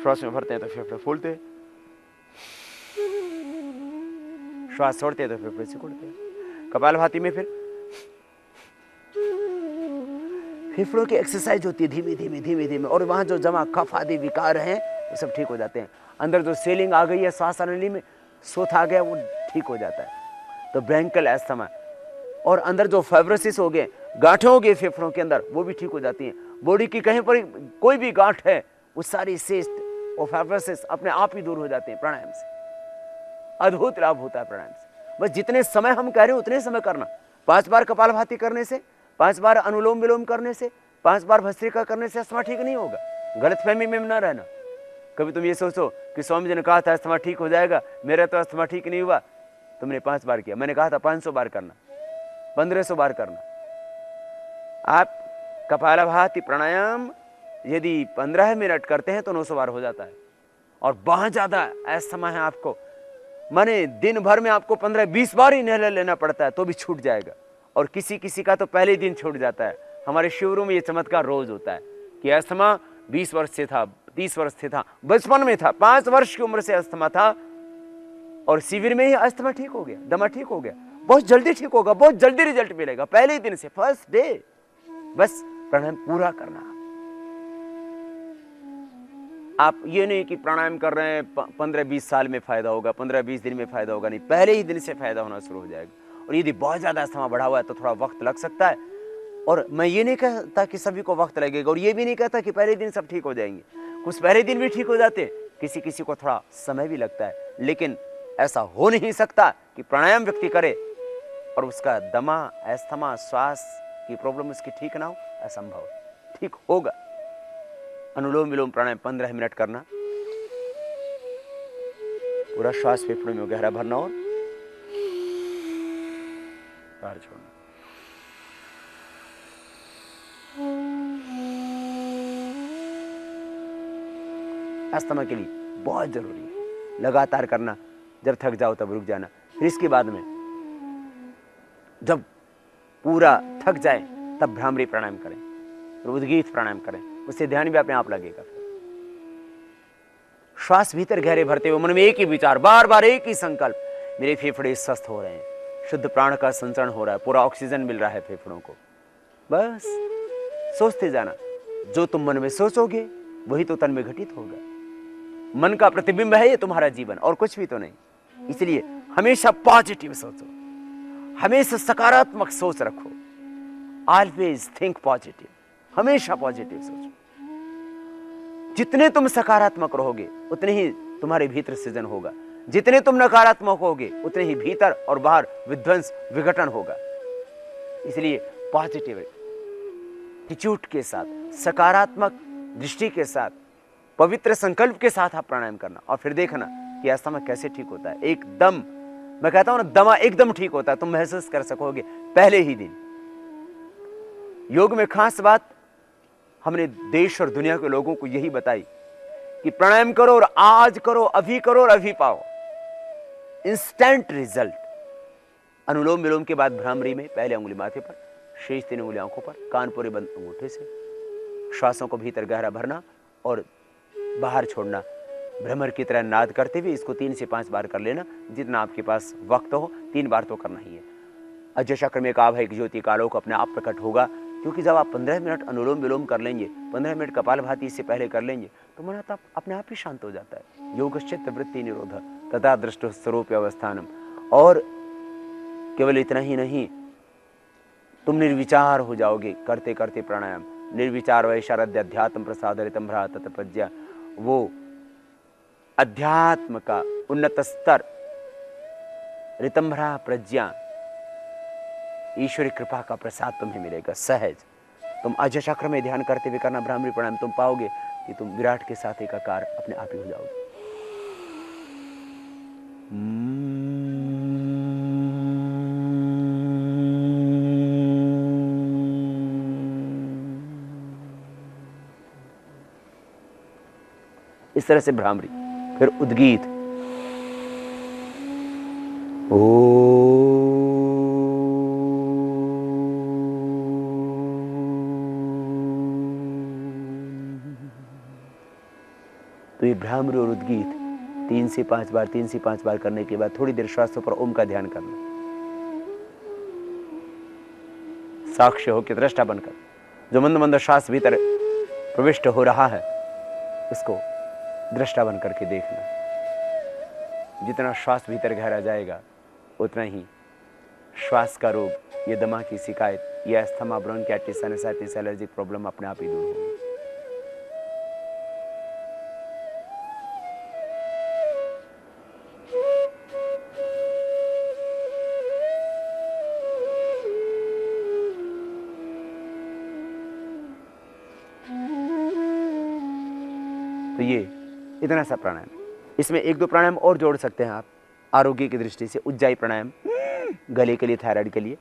श्वास में भरते हैं तो फेफड़े फूलते हैं, श्वास छोड़ते हैं तो फेफड़े सिकुड़ते हैं। कपालभाति में फिर फेफड़ों की एक्सरसाइज होती है, धीमे धीमे धीमे धीमे, और वहां जो जमा कफ आदि विकार हैं वो सब ठीक हो जाते हैं। अंदर जो सेलिंग आ गई है, श्वास नली में सोथ आ गया, वो ठीक हो जाता है। तो ब्रैंकल एस्थमा, और अंदर जो फाइब्रोसिस हो गए, गांठें हो गई फेफड़ों के अंदर, वो भी ठीक हो जाती हैं। बॉडी की कहीं पर कोई भी गांठ है, वो सारी सिस्ट और फाइब्रोसिस अपने आप ही दूर हो जाते हैं प्राणायाम से। अद्भुत लाभ होता है प्राणायाम से। बस जितने समय हम कह रहे हैं उतने समय करना। 5 बार कपालभाति करने से, 5 बार अनुलोम विलोम करने से, 5 बार भस्त्रिका करने से अस्थमा ठीक नहीं होगा। गलतफहमी में न रहना। कभी तुम ये सोचो कि स्वामी जी ने कहा था अस्थमा ठीक हो जाएगा, मेरा तो अस्थमा ठीक नहीं हुआ, तुमने 5 बार किया। मैंने कहा था 500 बार करना, 1500 बार करना। आप कपालभाति प्राणायाम यदि 15 मिनट करते हैं तो 900 बार हो जाता है। और बहुत ज्यादा अस्थमा है आपको, माने दिन भर में आपको 15-20 बार ही इनहेलर लेना पड़ता है तो भी छूट जाएगा। और किसी किसी का तो पहले दिन छूट जाता है। हमारे शिविरों में ये चमत्कार रोज होता है कि अस्थमा 20 वर्ष से था, 30 वर्ष से था, बचपन में था, 5 वर्ष की उम्र से अस्थमा था, और शिविर में ही अस्थमा ठीक हो गया, दमा ठीक हो गया। बहुत जल्दी ठीक होगा, बहुत जल्दी रिजल्ट मिलेगा, पहले ही दिन से, फर्स्ट डे। बस प्राणायाम पूरा करना। आप ये नहीं कि प्राणायाम कर रहे हैं 15-20 साल में फायदा होगा, 15-20 दिन में फायदा होगा, नहीं, पहले ही दिन से फायदा होना शुरू हो जाएगा। और यदि बहुत ज्यादा अस्थमा बढ़ा हुआ है तो थोड़ा वक्त लग सकता है। और मैं ये नहीं कहता कि सभी को वक्त लगेगा, और ये भी नहीं कहता कि पहले दिन सब ठीक हो जाएंगे। कुछ पहले दिन भी ठीक हो जाते, किसी किसी को थोड़ा समय भी लगता है। लेकिन ऐसा हो नहीं सकता कि प्राणायाम व्यक्ति करे और उसका दमा, अस्थमा, श्वास की प्रॉब्लम उसकी ठीक ना हो, असंभव। ठीक होगा, अनुलोम विलोम प्राणायाम 15 मिनट करना। पूरा श्वास फेफड़ों में गहरा भरना और बाहर छोड़ना। अस्थमा के लिए बहुत जरूरी है, लगातार करना। जब थक जाओ तब रुक जाना। फिर इसके बाद में जब पूरा थक जाए तब भ्रामरी प्राणायाम करें, उद्गीत प्राणायाम करें, उससे ध्यान भी अपने आप लगेगा। श्वास भीतर गहरे भरते हुए मन में एक ही विचार, बार बार एक ही संकल्प, मेरे फेफड़े स्वस्थ हो रहे हैं, शुद्ध प्राण का संचरण हो रहा है, पूरा ऑक्सीजन मिल रहा है फेफड़ों को। बस सोचते जाना। जो तुम मन में सोचोगे वही तो तन में घटित होगा। मन का प्रतिबिंब है ये तुम्हारा जीवन, और कुछ भी तो नहीं। इसलिए हमेशा पॉजिटिव सोचो, हमेशा सकारात्मक सोच रखो। ऑलवेज थिंक पॉजिटिव, हमेशा पॉजिटिव सोचो। जितने तुम सकारात्मक रहोगे उतने ही तुम्हारे भीतर सृजन होगा, जितने तुम नकारात्मक होगे उतने ही भीतर और बाहर विध्वंस विघटन होगा। इसलिए पॉजिटिव एटीट्यूड के साथ, सकारात्मक दृष्टि के साथ, पवित्र संकल्प के साथ आप प्राणायाम करना, और फिर देखना कि अस्थमा कैसे ठीक होता है। एकदम, मैं कहता हूं ना, दमा एकदम ठीक होता है। तुम महसूस कर सकोगे पहले ही दिन। योग में खास बात हमने देश और दुनिया के लोगों को यही बताई कि प्राणायाम करो और आज करो, अभी करो और अभी पाओ इंस्टेंट रिजल्ट। अनुलोम विलोम के बाद भ्रामरी में पहले उंगली माथे पर, शेष 3 उंगली आंखों पर, कान पूरे बंद अंगूठे से, श्वासों को भीतर गहरा भरना और बाहर छोड़ना। भ्रमर की तरह नाद करते हुए इसको 3 से 5 बार कर लेना, जितना आपके पास वक्त हो। 3 बार तो करना ही है। अजय चक्र में एक आभा, एक ज्योति का आलोक अपने आप प्रकट होगा। क्योंकि जब आप 15 मिनट अनुलोम विलोम कर लेंगे, 15 मिनट कपालभाति इससे पहले कर लेंगे, तो मन आप अपने आप ही शांत हो जाता है। योगश्चित्त वृत्ति निरोध तथा दृष्टो स्वरूप अवस्थानम। और केवल इतना ही नहीं, तुम निर्विचार हो जाओगे करते करते प्राणायाम। निर्विचार वैशारद्य अध्यात्म प्रसादरितम भ्रा तत् प्रज्ञा, वो अध्यात्म का उन्नत स्तर, रितंभरा प्रज्ञा, ईश्वरी कृपा का प्रसाद तुम्हें मिलेगा सहज। तुम अजय चक्र में ध्यान करते हुए करना भ्रामरी प्राणायाम, तुम पाओगे कि तुम विराट के साथ एकाकार अपने आप ही हो जाओगे। इस तरह से भ्रामरी, फिर उद्गीत। तो ये भ्रामरी और उद्गीत 3 से 5 बार, 3 से 5 बार करने के बाद थोड़ी देर श्वासों पर ओम का ध्यान करना। साक्ष्य हो कि दृष्टा बनकर जो मंद मंद श्वास भीतर प्रविष्ट हो रहा है उसको दृष्टा बन करके देखना। जितना श्वास भीतर गहरा जाएगा उतना ही श्वास का रोग, ये दमा की शिकायत, ये asthma, bronchitis, sinusitis, allergic problem अपने आप ही दूर होगी। तो ये इतना सा प्राणायाम। इसमें 1-2 प्राणायाम और जोड़ सकते हैं आप आरोग्य की दृष्टि से। उज्जाई प्राणायाम गले के लिए, थायराइड के लिए,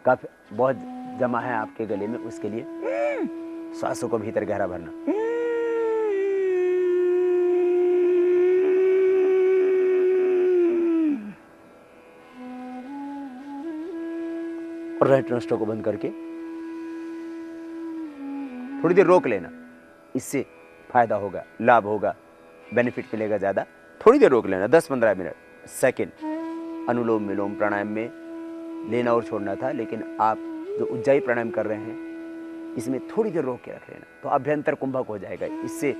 कफ बहुत जमा है आपके गले में, उसके लिए श्वासों को भीतर गहरा भरना। और राइट नोस्ट्रल को बंद करके थोड़ी देर रोक लेना। इससे फायदा होगा, लाभ होगा, बेनिफिट मिलेगा ज्यादा। थोड़ी देर रोक लेना, 10-15 मिनट सेकंड। अनुलोम विलोम प्राणायाम में लेना और छोड़ना था, लेकिन आप जो उज्जाई प्राणायाम कर रहे हैं इसमें थोड़ी देर रोक के रख लेना, तो अभ्यंतर कुंभक हो जाएगा। इससे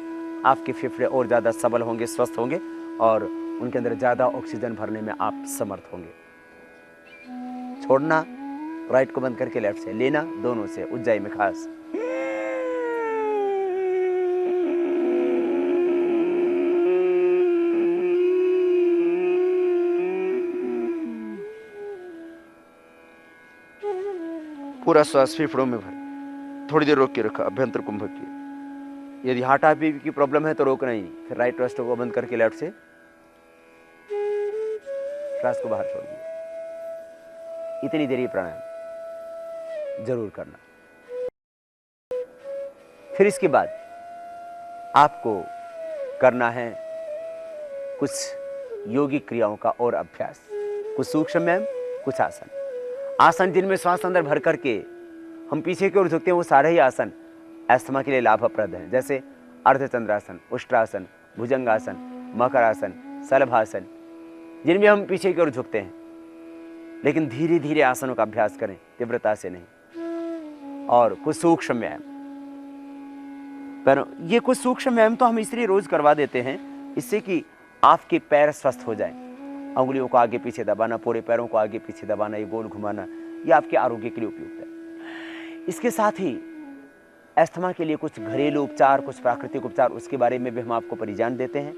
आपके फेफड़े और ज्यादा सबल होंगे, स्वस्थ होंगे, और उनके अंदर ज्यादा ऑक्सीजन भरने में आप समर्थ होंगे। छोड़ना राइट को बंद करके लेफ्ट से, लेना दोनों से, उज्जाई में खास। पूरा श्वास फेफड़ों में भर, थोड़ी देर रोक के रखा, अभ्यंतर कुंभक की। यदि हार्ट बीट की प्रॉब्लम है तो रोकना ही नहीं, फिर राइट रेस्ट को बंद करके लेफ्ट से श्वास को बाहर छोड़िए। इतनी देर ये प्राणायाम जरूर करना। फिर इसके बाद आपको करना है कुछ योगिक क्रियाओं का और अभ्यास, कुछ सूक्ष्म व्यायाम, कुछ आसन। आसन जिनमें श्वास अंदर भर करके हम पीछे की ओर झुकते हैं, वो सारे ही आसन अस्थमा के लिए लाभप्रद हैं, जैसे अर्धचंद्रासन, उष्ट्रासन, भुजंगासन, मकरासन, शलभासन, जिनमें हम पीछे की ओर झुकते हैं। लेकिन धीरे धीरे आसनों का अभ्यास करें, तीव्रता से नहीं। और कुछ सूक्ष्म व्यायाम, पर ये कुछ सूक्ष्म व्यायाम तो हम इसलिए रोज करवा देते हैं इससे कि आपके पैर स्वस्थ हो जाएं। अंगुलियों को आगे पीछे दबाना, पूरे पैरों को आगे पीछे दबाना, ये गोल घुमाना, ये आपके आरोग्य के लिए उपयुक्त है। इसके साथ ही अस्थमा के लिए कुछ घरेलू उपचार, कुछ प्राकृतिक उपचार, उसके बारे में भी हम आपको परिजान देते हैं।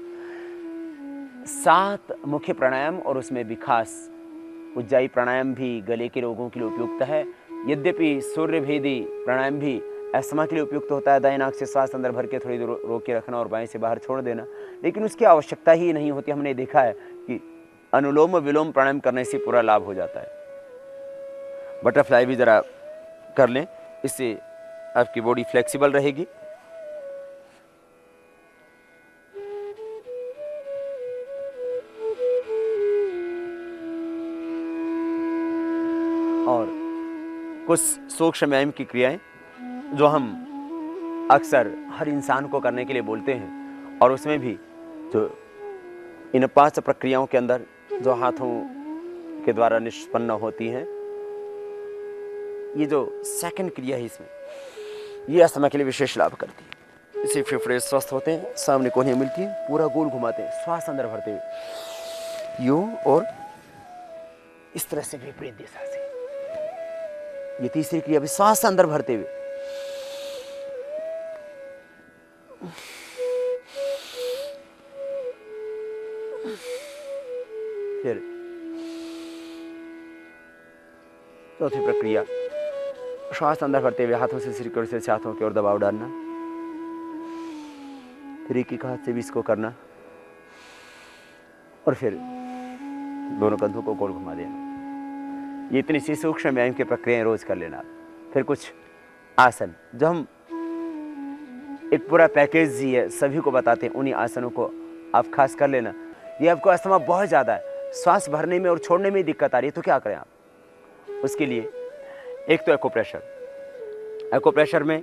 7 मुख्य प्राणायाम और उसमें भी खास उज्जाई प्राणायाम भी गले के रोगों के लिए उपयुक्त है। यद्यपि सूर्यभेदी प्राणायाम भी अस्थमा के लिए उपयुक्त होता है, दाएं नाक से श्वास अंदर भर के थोड़ी देर रोक के रखना और बाएं से बाहर छोड़ देना, लेकिन उसकी आवश्यकता ही नहीं होती। हमने देखा है कि अनुलोम विलोम प्राणायाम करने से पूरा लाभ हो जाता है। बटरफ्लाई भी जरा कर लें, इससे आपकी बॉडी फ्लेक्सिबल रहेगी। और कुछ सूक्ष्म व्यायाम की क्रियाएं जो हम अक्सर हर इंसान को करने के लिए बोलते हैं, और उसमें भी जो इन 5 प्रक्रियाओं के अंदर जो हाथों के द्वारा निष्पन्न होती हैं, ये जो सेकंड क्रिया है इसमें, ये अस्थमा के लिए विशेष लाभ करती है। इससे फेफड़े स्वस्थ होते हैं, सामने कोहनियां मिलती हैं, पूरा गोल घुमाते हैं, श्वास अंदर भरते हुए यूं और इस तरह से विपरीत दिशा से। ये तीसरी क्रिया भी श्वास अंदर भरते हुए, फिर चौथी प्रक्रिया श्वास अंदर भरते हुए हाथों से सिर की ओर से हाथों की ओर दबाव डालना, फिर एक हाथ से भी इसको करना और फिर दोनों कंधों को गोल घुमा देना। ये इतनी सी सूक्ष्म व्यायाम की प्रक्रियाएं रोज कर लेना। फिर कुछ आसन जो हम एक पूरा पैकेज ही है, सभी को बताते हैं, उन्हीं आसनों को आप खास कर लेना। ये आपको अस्थमा बहुत ज़्यादा है, श्वास भरने में और छोड़ने में दिक्कत आ रही है, तो क्या करें आप? उसके लिए एक तो एक्यूप्रेशर। एक्यूप्रेशर में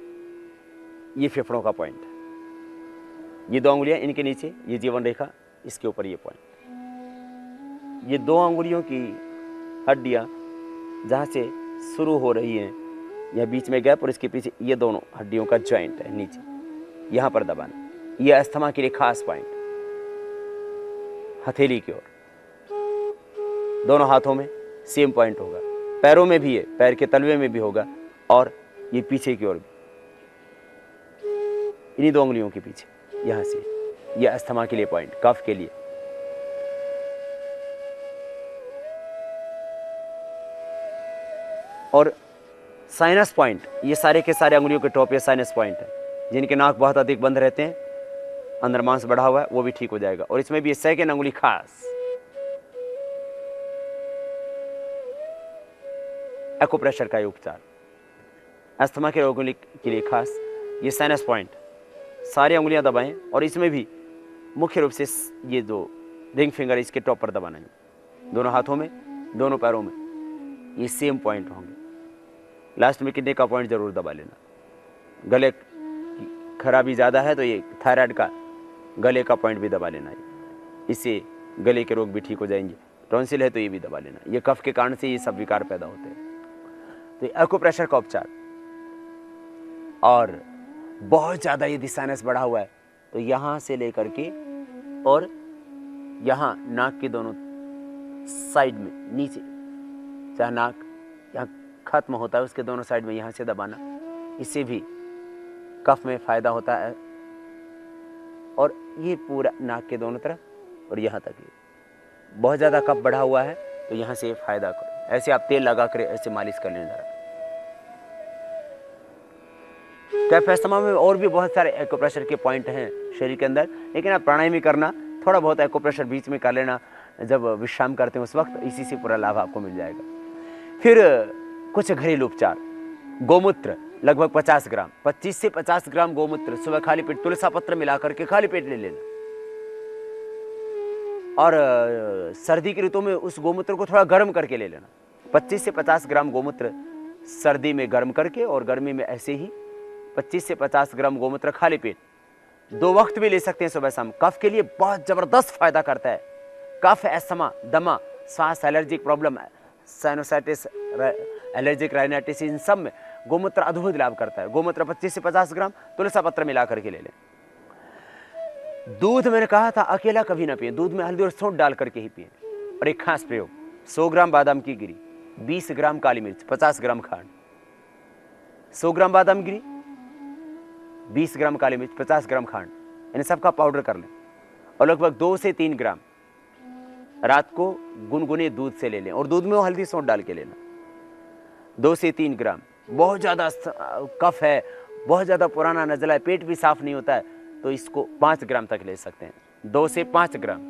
ये फेफड़ों का पॉइंट है, ये 2 अंगुलियां इनके नीचे, ये जीवन रेखा, इसके ऊपर ये पॉइंट। ये 2 अंगुलियों की हड्डियां जहाँ से शुरू हो रही हैं, या बीच में गैप और इसके पीछे, ये दोनों हड्डियों का जॉइंट है नीचे, यहाँ पर दबाना। ये अस्थमा के लिए खास पॉइंट, हथेली की ओर, दोनों हाथों में सेम पॉइंट होगा, पैरों में भी है, पैर के तलवे में भी होगा, और ये पीछे की ओर भी, इन्हीं 2 अंगुलियों के पीछे, यहां से। ये अस्थमा के लिए पॉइंट, कफ के लिए। और साइनस पॉइंट, ये सारे के सारे अंगुलियों के टॉप ये साइनस पॉइंट है। जिनके नाक बहुत अधिक बंद रहते हैं, अंदर मांस बढ़ा हुआ है, वो भी ठीक हो जाएगा। और इसमें भी ये सेकंड अंगुली खास एक्यूप्रेशर का उपचार, अस्थमा के रोगों के लिए खास ये साइनस पॉइंट, सारी अंगुलियां दबाएं, और इसमें भी मुख्य रूप से ये जो रिंग फिंगर इसके टॉप पर दबाना है, दोनों हाथों में, दोनों पैरों में, ये सेम पॉइंट होंगे। लास्ट में किडनी का पॉइंट जरूर दबा लेना। गले की खराबी ज़्यादा है तो ये थायराइड का गले का पॉइंट भी दबा लेना है, इससे गले के रोग भी ठीक हो जाएंगे। टॉन्सिल है तो ये भी दबा लेना, ये कफ के कारण से ये सब विकार पैदा होते हैं। तो एक्यूप्रेशर का उपचार, और बहुत ज़्यादा यदि साइनस बढ़ा हुआ है तो यहाँ से लेकर के और यहाँ नाक की दोनों साइड में नीचे, चाहे नाक यहाँ खत्म होता है उसके दोनों साइड में यहाँ से दबाना, इससे भी कफ में फायदा होता है। और ये पूरा नाक के दोनों तरफ और यहाँ तक, ये बहुत ज़्यादा कफ बढ़ा हुआ है तो यहाँ से फायदा करो। ऐसे आप तेल लगा कर ऐसे मालिश कर लेना। कफ अस्थमा में और भी बहुत सारे एक्यूप्रेशर के पॉइंट हैं शरीर के अंदर, लेकिन आप प्राणायाम करना, थोड़ा बहुत एक्यूप्रेशर बीच में कर लेना जब विश्राम करते हैं उस वक्त, इसी से पूरा लाभ आपको मिल जाएगा। फिर कुछ घरेलू उपचार। गोमूत्र लगभग 50 ग्राम, 25 से 50 ग्राम गोमूत्र सुबह खाली पेट तुलसा पत्र मिला करके खाली पेट ले लेना। और सर्दी की ऋतु में उस गोमूत्र को थोड़ा गर्म करके ले लेना। 25 से 50 ग्राम गोमूत्र सर्दी में गर्म करके, और गर्मी में ऐसे ही 25 से 50 ग्राम गोमूत्र खाली पेट 2 वक्त भी ले सकते हैं, सुबह शाम। कफ के लिए बहुत जबरदस्त फायदा करता है। कफ, अस्थमा, दमा, सांस, allergic problem, sinusitis, allergic rhinitis, इन सब में गोमूत्र अद्भुत लाभ करता है। गोमूत्र 25 से 50 ग्राम तुलसा पत्र मिला करके ले लें। दूध मैंने कहा था अकेला कभी ना पिए, दूध में हल्दी और सौंठ डाल करके ही पिए। और एक खास प्रयोग, 100 ग्राम बादाम की गिरी, 20 ग्राम काली मिर्च, 50 ग्राम खांड। 100 ग्राम बादाम गिरी, 20 ग्राम काली मिर्च, 50 ग्राम खांड, इन सबका पाउडर कर लें। और लगभग 2 से 3 ग्राम रात को गुनगुने दूध से ले लें, और दूध में वो हल्दी सौंठ डाल के लेना। 2 से 3 ग्राम। बहुत ज़्यादा कफ है, बहुत ज़्यादा पुराना नज़ला है, पेट भी साफ नहीं होता है, तो इसको 5 ग्राम तक ले सकते हैं। 2 से 5 ग्राम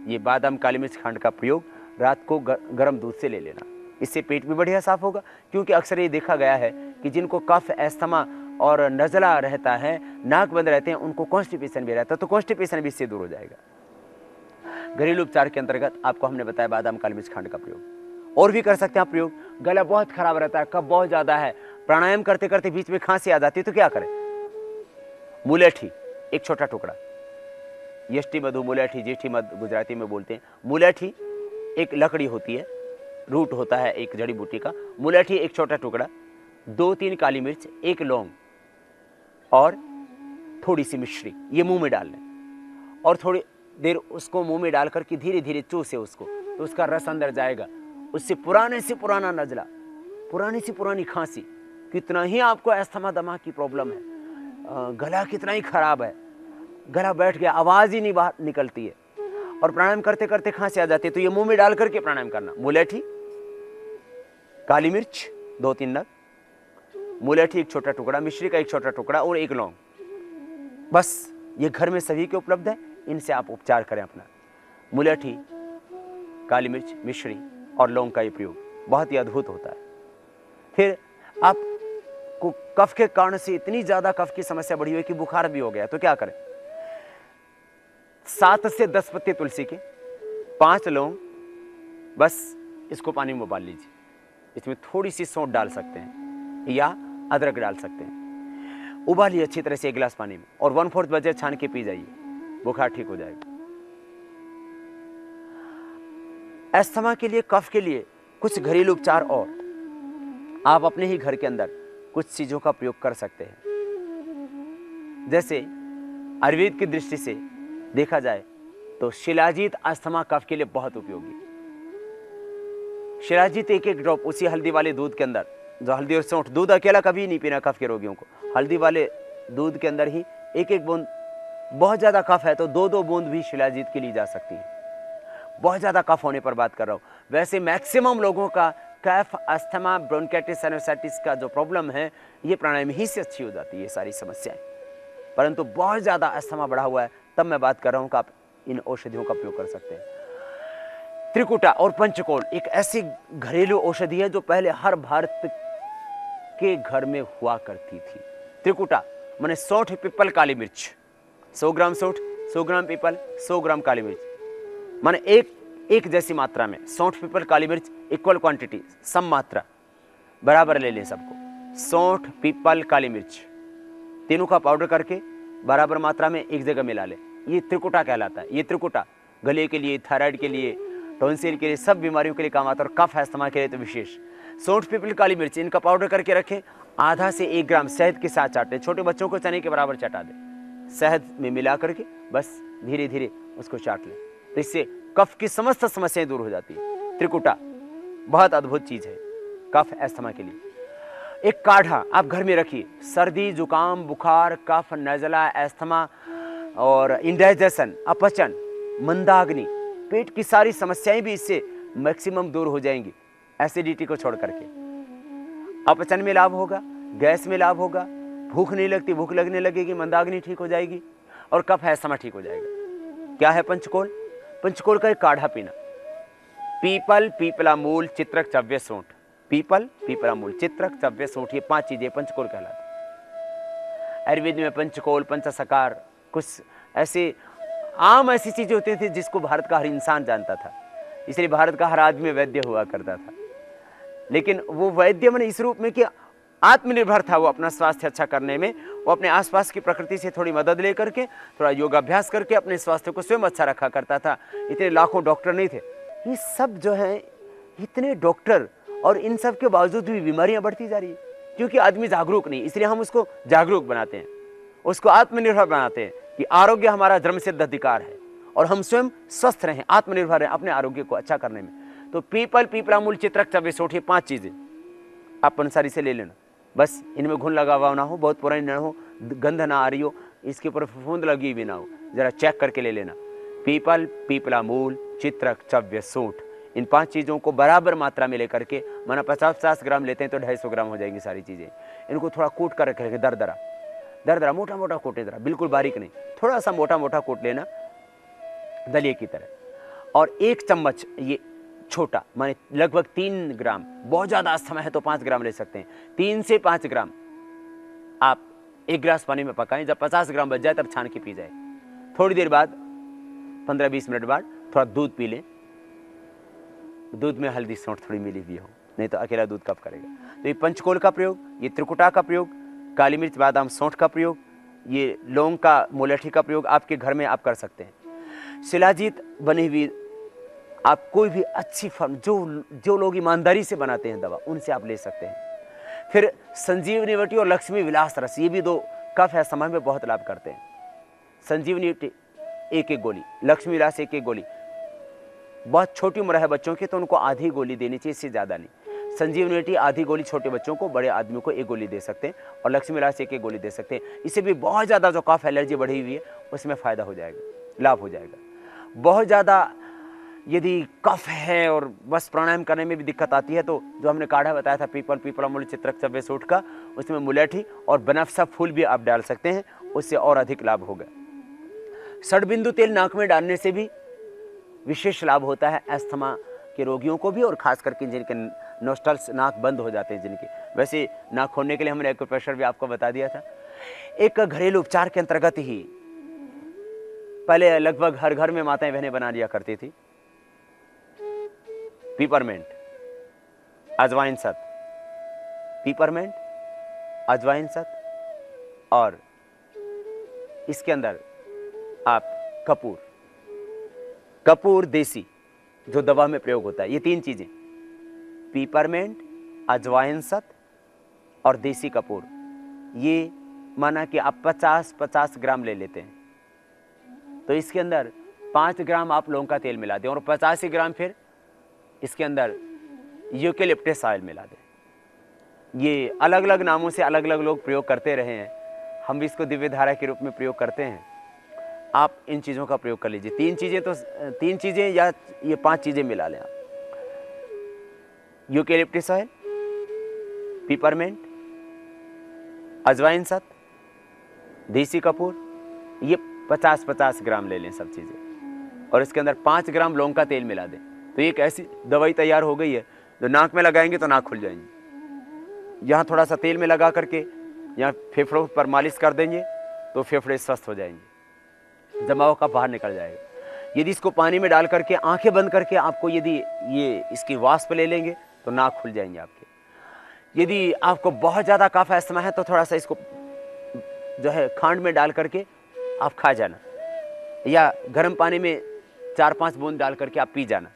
ये बादाम, काली मिर्च, खांड का प्रयोग रात को गर्म दूध से ले लेना। इससे पेट भी बढ़िया साफ होगा, क्योंकि अक्सर ये देखा गया है कि जिनको कफ, अस्थमा और नज़ला रहता है, नाक बंद रहते हैं, उनको कॉन्स्टिपेशन भी रहता है, तो कॉन्स्टिपेशन भी इससे दूर हो जाएगा। घरेलू उपचार के अंतर्गत आपको हमने बताया बादाम, काली मिर्च, खांड का प्रयोग। और भी कर सकते हैं आप प्रयोग। गला बहुत खराब रहता है, कफ बहुत ज़्यादा है, प्राणायाम करते करते बीच में खांसी आ जाती है, तो क्या करें? मुलेठी एक छोटा टुकड़ा, यष्टि मधु, मुलेठी, जेठी मध गुजराती में बोलते हैं। मुलेठी एक लकड़ी होती है, रूट होता है एक जड़ी बूटी का। मुलेठी एक छोटा टुकड़ा, 2-3 काली मिर्च, 1 लौंग और थोड़ी सी मिश्री, ये मुंह में डाल लें। और थोड़ी देर उसको मुंह में डाल करके धीरे धीरे चूसे उसको, तो उसका रस अंदर जाएगा। उससे पुराने से पुराना नज़ला, पुरानी से पुरानी खांसी, कितना ही आपको अस्थमा, दमा की प्रॉब्लम है, गला कितना ही खराब है, गला बैठ गया, आवाज़ ही नहीं बाहर निकलती है, और प्राणायाम करते करते खांसी आ जाती है, तो ये मुंह में डाल करके प्राणायाम करना। मुलेठी, काली मिर्च 2-3 नग, मुलेठी एक छोटा टुकड़ा, मिश्री का एक छोटा टुकड़ा और 1 लौंग, बस ये घर में सभी के उपलब्ध है, इनसे आप उपचार करें अपना। मुलेठी, काली मिर्च, मिश्री और लौंग का ये प्रयोग बहुत ही अद्भुत होता है। फिर आपको कफ के कारण से इतनी ज्यादा कफ की समस्या बढ़ी हुई कि बुखार भी हो गया, तो क्या करें? 7 से 10 पत्ते तुलसी के, 5 लौंग, बस इसको पानी में उबाल लीजिए। इसमें थोड़ी सी सौंठ डाल सकते हैं या अदरक डाल सकते हैं। उबालिए अच्छी तरह से 1 गिलास पानी में, और 1/4 बजे छान के पी जाइए, बुखार ठीक हो जाएगा। अस्थमा के लिए, कफ के लिए कुछ घरेलू उपचार और आप अपने ही घर के अंदर कुछ चीजों का प्रयोग कर सकते हैं। जैसे आयुर्वेद की दृष्टि से देखा जाए तो शिलाजीत अस्थमा कफ के लिए बहुत उपयोगी। शिलाजीत 1-1 ड्रॉप उसी हल्दी वाले दूध के अंदर, जो हल्दी और सौंठ, दूध अकेला कभी नहीं पीना कफ के रोगियों को, हल्दी वाले दूध के अंदर ही 1-1 बूंद, बहुत ज्यादा कफ है तो 2-2 बूंद भी शिलाजीत की ली जा सकती है। बहुत ज्यादा कफ होने पर बात कर रहा हूं, वैसे मैक्सिमम लोगों का कफ, अस्थमा, ब्रोंकाइटिस, साइनोसाइटिस का जो प्रॉब्लम है, ये प्राणायाम ही से अच्छी हो जाती है ये सारी समस्याएं। परंतु बहुत ज्यादा अस्थमा बढ़ा हुआ है, तब मैं बात कर रहा हूं कि आप इन औषधियों का प्रयोग कर सकते हैं। त्रिकुटा और पंचकोल एक ऐसी घरेलू औषधि है जो पहले हर भारत के घर में हुआ करती थी। त्रिकुटा माने सौंठ, पीपल, काली मिर्च, 100 ग्राम सौंठ, 100 ग्राम पीपल, 100 ग्राम काली मिर्च, माने एक जैसी मात्रा में सौंठ, पीपल, काली मिर्च, इक्वल क्वांटिटी, सम मात्रा, बराबर ले लें सबको। सौंठ, पीपल, काली मिर्च तीनों का पाउडर करके बराबर मात्रा में एक जगह मिला लें, ये त्रिकुटा कहलाता है। ये त्रिकुटा गले के लिए, थायराइड के लिए, टॉन्सिल के लिए, सब बीमारियों के लिए काम आता है, और कफ अस्थमा के लिए तो विशेष। सौंठ, पीपल, काली मिर्च इनका पाउडर करके रखें, आधा से 1 ग्राम शहद के साथ चाटें, छोटे बच्चों को चने के बराबर चटा दें, शहद में मिला करके बस धीरे धीरे उसको चाट लें, तो इससे कफ की समस्त समस्याएं दूर हो जाती है। त्रिकुटा बहुत अद्भुत चीज है कफ अस्थमा के लिए। एक काढ़ा आप घर में रखिए, सर्दी, जुकाम, बुखार, कफ, नज़ला, अस्थमा और इंडाइजेशन, अपचन, मंदाग्नि, पेट की सारी समस्याएं भी इससे मैक्सिमम दूर हो जाएंगी, एसिडिटी को छोड़ करके। अपचन में लाभ होगा, गैस में लाभ होगा, भूख नहीं लगती, भूख लगने लगेगी, मंदाग्नि ठीक हो जाएगी, और कफ है अस्थमा ठीक हो जाएगा। क्या है पंचकोल? पंचकोल का एक काढ़ा पीना। पीपल, पीपला मूल, चित्रक, चव्य, सूंठ। पीपल, पीपला मूल, चित्रक, चव्य, सूंठ, ये 5 चीजें पंचकोल कहलाती। आयुर्वेद में पंचकोल, पंचसकार, कुछ ऐसे आम ऐसी चीजें होती थी जिसको भारत का हर इंसान जानता था, इसलिए भारत का हर आदमी वैद्य हुआ करता था। लेकिन वो वैद्य मैंने इस रूप में कि आत्मनिर्भर था, वो अपना स्वास्थ्य अच्छा करने में, वो अपने आसपास की प्रकृति से थोड़ी मदद लेकर के, थोड़ा योगाभ्यास करके अपने स्वास्थ्य को स्वयं अच्छा रखा करता था। इतने लाखों डॉक्टर नहीं थे। ये सब जो है, इतने डॉक्टर, और इन सब के बावजूद भी बीमारियां बढ़ती जा रही है, क्योंकि आदमी जागरूक नहीं। इसलिए हम उसको जागरूक बनाते हैं, उसको आत्मनिर्भर बनाते हैं कि आरोग्य हमारा जन्मसिद्ध अधिकार है और हम स्वयं स्वस्थ रहें, आत्मनिर्भर रहें अपने आरोग्य को अच्छा करने में। तो पीपल, पीपला मूल, चित्रक, चव्य, सूंठ, ये 5 चीजें आप अनुसारी से ले लेना। बस इनमें घुन लगा हुआ ना हो, बहुत पुरानी ना हो, गंध ना आ रही हो, इसके ऊपर फफूंद लगी भी ना हो, जरा चेक करके ले लेना। पीपल, पीपला मूल, चित्रक, चव्य, सूंठ, इन 5 चीज़ों को बराबर मात्रा में लेकर के, माना 50-50 ग्राम लेते हैं तो 250 ग्राम हो जाएंगी सारी चीज़ें। इनको थोड़ा कूट कर रखेंगे, दरदरा दरदरा, मोटा मोटा कूटे, जरा बिल्कुल बारीक नहीं, थोड़ा सा मोटा मोटा कूट लेना दलिए की तरह। और 1 चम्मच, ये छोटा, माने लगभग 3 ग्राम, बहुत ज़्यादा अस्थमा है तो 5 ग्राम ले सकते हैं, 3 से 5 ग्राम आप 1 गिलास पानी में पकाएं। जब 50 ग्राम बच जाए तब छान के पी जाए। थोड़ी देर बाद 15-20 मिनट बाद थोड़ा दूध पी लें। दूध में हल्दी सौंठ थोड़ी मिली भी हो, नहीं तो अकेला दूध कब करेगा। तो ये पंचकोल का प्रयोग, ये त्रिकुटा का प्रयोग, काली मिर्च, बादाम, सौंठ का प्रयोग, ये लौंग का, मुलठी का प्रयोग आपके घर में आप कर सकते हैं। शिलाजीत बनी हुई आप कोई भी अच्छी फर्म, जो लोग ईमानदारी से बनाते हैं दवा, उनसे आप ले सकते हैं। फिर संजीवनी वटी और लक्ष्मी विलास रस, ये भी 2 कफ है समय में बहुत लाभ करते हैं। संजीवनी वटी 1-1 गोली, लक्ष्मी विलास 1-1 गोली। बहुत छोटी उम्र है बच्चों की तो उनको आधी गोली देनी चाहिए, इससे ज़्यादा नहीं। संजीवनी वटी आधी गोली छोटे बच्चों को, बड़े आदमी को 1 गोली दे सकते हैं, और लक्ष्मी विलास 1-1 गोली दे सकते हैं। इससे भी बहुत ज़्यादा जो कफ एलर्जी बढ़ी हुई है उसमें फ़ायदा हो जाएगा, लाभ हो जाएगा। बहुत ज़्यादा यदि कफ है और बस प्राणायाम करने में भी दिक्कत आती है, तो जो हमने काढ़ा बताया था पीपल, पीपला मूल, चित्रक, चव्य, सूंठ का, उसमें मुलठी और बनफसा फूल भी आप डाल सकते हैं, उससे और अधिक लाभ होगा। षडबिंदु तेल नाक में डालने से भी विशेष लाभ होता है अस्थमा के रोगियों को भी, और खास करके जिनके नोस्ट्रल्स, नाक बंद हो जाते हैं जिनके। वैसे नाक खोलने के लिए हमने एक्यूप्रेशर भी आपको बता दिया था। एक घरेलू उपचार के अंतर्गत ही पहले लगभग हर घर में माताएं बहनें बना लिया करती थी। पिपरमेंट, अजवाइन सत, पिपरमेंट, अजवाइन सत, और इसके अंदर आप कपूर, कपूर देसी जो दवा में प्रयोग होता है, ये 3 चीजें, पिपरमेंट, अजवाइन सत और देसी कपूर, ये माना कि आप 50-50 ग्राम ले लेते हैं, तो इसके अंदर 5 ग्राम आप लौंग का तेल मिला दें, और 85 ग्राम फिर इसके अंदर यूकेलिप्टस ऑयल मिला दें। ये अलग अलग नामों से अलग अलग लोग प्रयोग करते रहे हैं, हम भी इसको दिव्य धारा के रूप में प्रयोग करते हैं। आप इन चीज़ों का प्रयोग कर लीजिए। 3 चीज़ें या ये 5 चीज़ें मिला लें आप। यूकेलिप्टस ऑयल, पिपरमेंट, अजवाइन सत, देसी कपूर, ये 50-50 ग्राम ले लें सब चीज़ें, और इसके अंदर 5 ग्राम लौंग का तेल मिला दें। तो एक ऐसी दवाई तैयार हो गई है जो नाक में लगाएंगे तो नाक खुल जाएंगी। यहाँ थोड़ा सा तेल में लगा करके यहाँ फेफड़ों पर मालिश कर देंगे तो फेफड़े स्वस्थ हो जाएंगे, जमाव का बाहर निकल जाएगा। यदि इसको पानी में डाल करके आंखें बंद करके आपको यदि ये इसकी वाष्प ले लेंगे तो नाक खुल जाएंगे आपके। यदि आपको बहुत ज़्यादा कफ अस्थमा है तो थोड़ा सा इसको जो है खांड में डाल करके आप खा जाना, या गर्म पानी में 4-5 बूंद डाल करके आप पी जाना।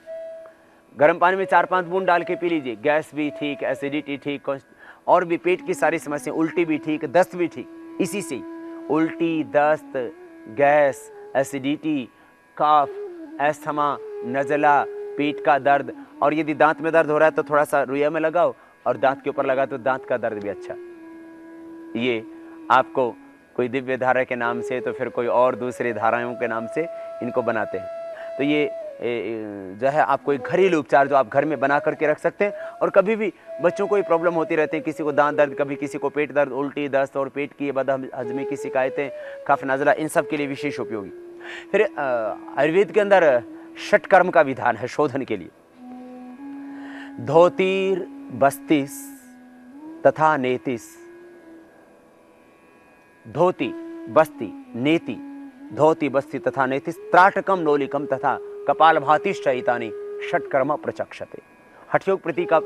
गर्म पानी में 4-5 बूंद डाल के पी लीजिए, गैस भी ठीक, एसिडिटी ठीक, और भी पेट की सारी समस्या, उल्टी भी ठीक, दस्त भी ठीक। इसी से उल्टी, दस्त, गैस, एसिडिटी, कफ, अस्थमा, नज़ला, पेट का दर्द, और यदि दांत में दर्द हो रहा है तो थोड़ा सा रुइया में लगाओ, और दांत के ऊपर लगा तो दांत का दर्द भी अच्छा। ये आपको कोई दिव्य धारा के नाम से तो फिर कोई और दूसरी धाराओं के नाम से इनको बनाते हैं। तो ये जो है आपको एक घरेलू उपचार जो आप घर में बना करके रख सकते हैं। और कभी भी बच्चों को ये प्रॉब्लम होती रहती है, किसी को दांत दर्द, कभी किसी को पेट दर्द, उल्टी, दस्त और पेट की बदहजमी की शिकायतें, कफ नज़ला, इन सब के लिए विशेष उपयोगी। फिर आयुर्वेद के अंदर षटकर्म का विधान है शोधन के लिए। धोतीर बस्तिस तथा नेतिस, धोती बस्ती नेति, धोती बस्ती तथा नेतिस, त्राटकम नोलिकम तथा कपालभातिश्चैतानि षटकर्म प्रचक्षते। हठयोग प्रतीका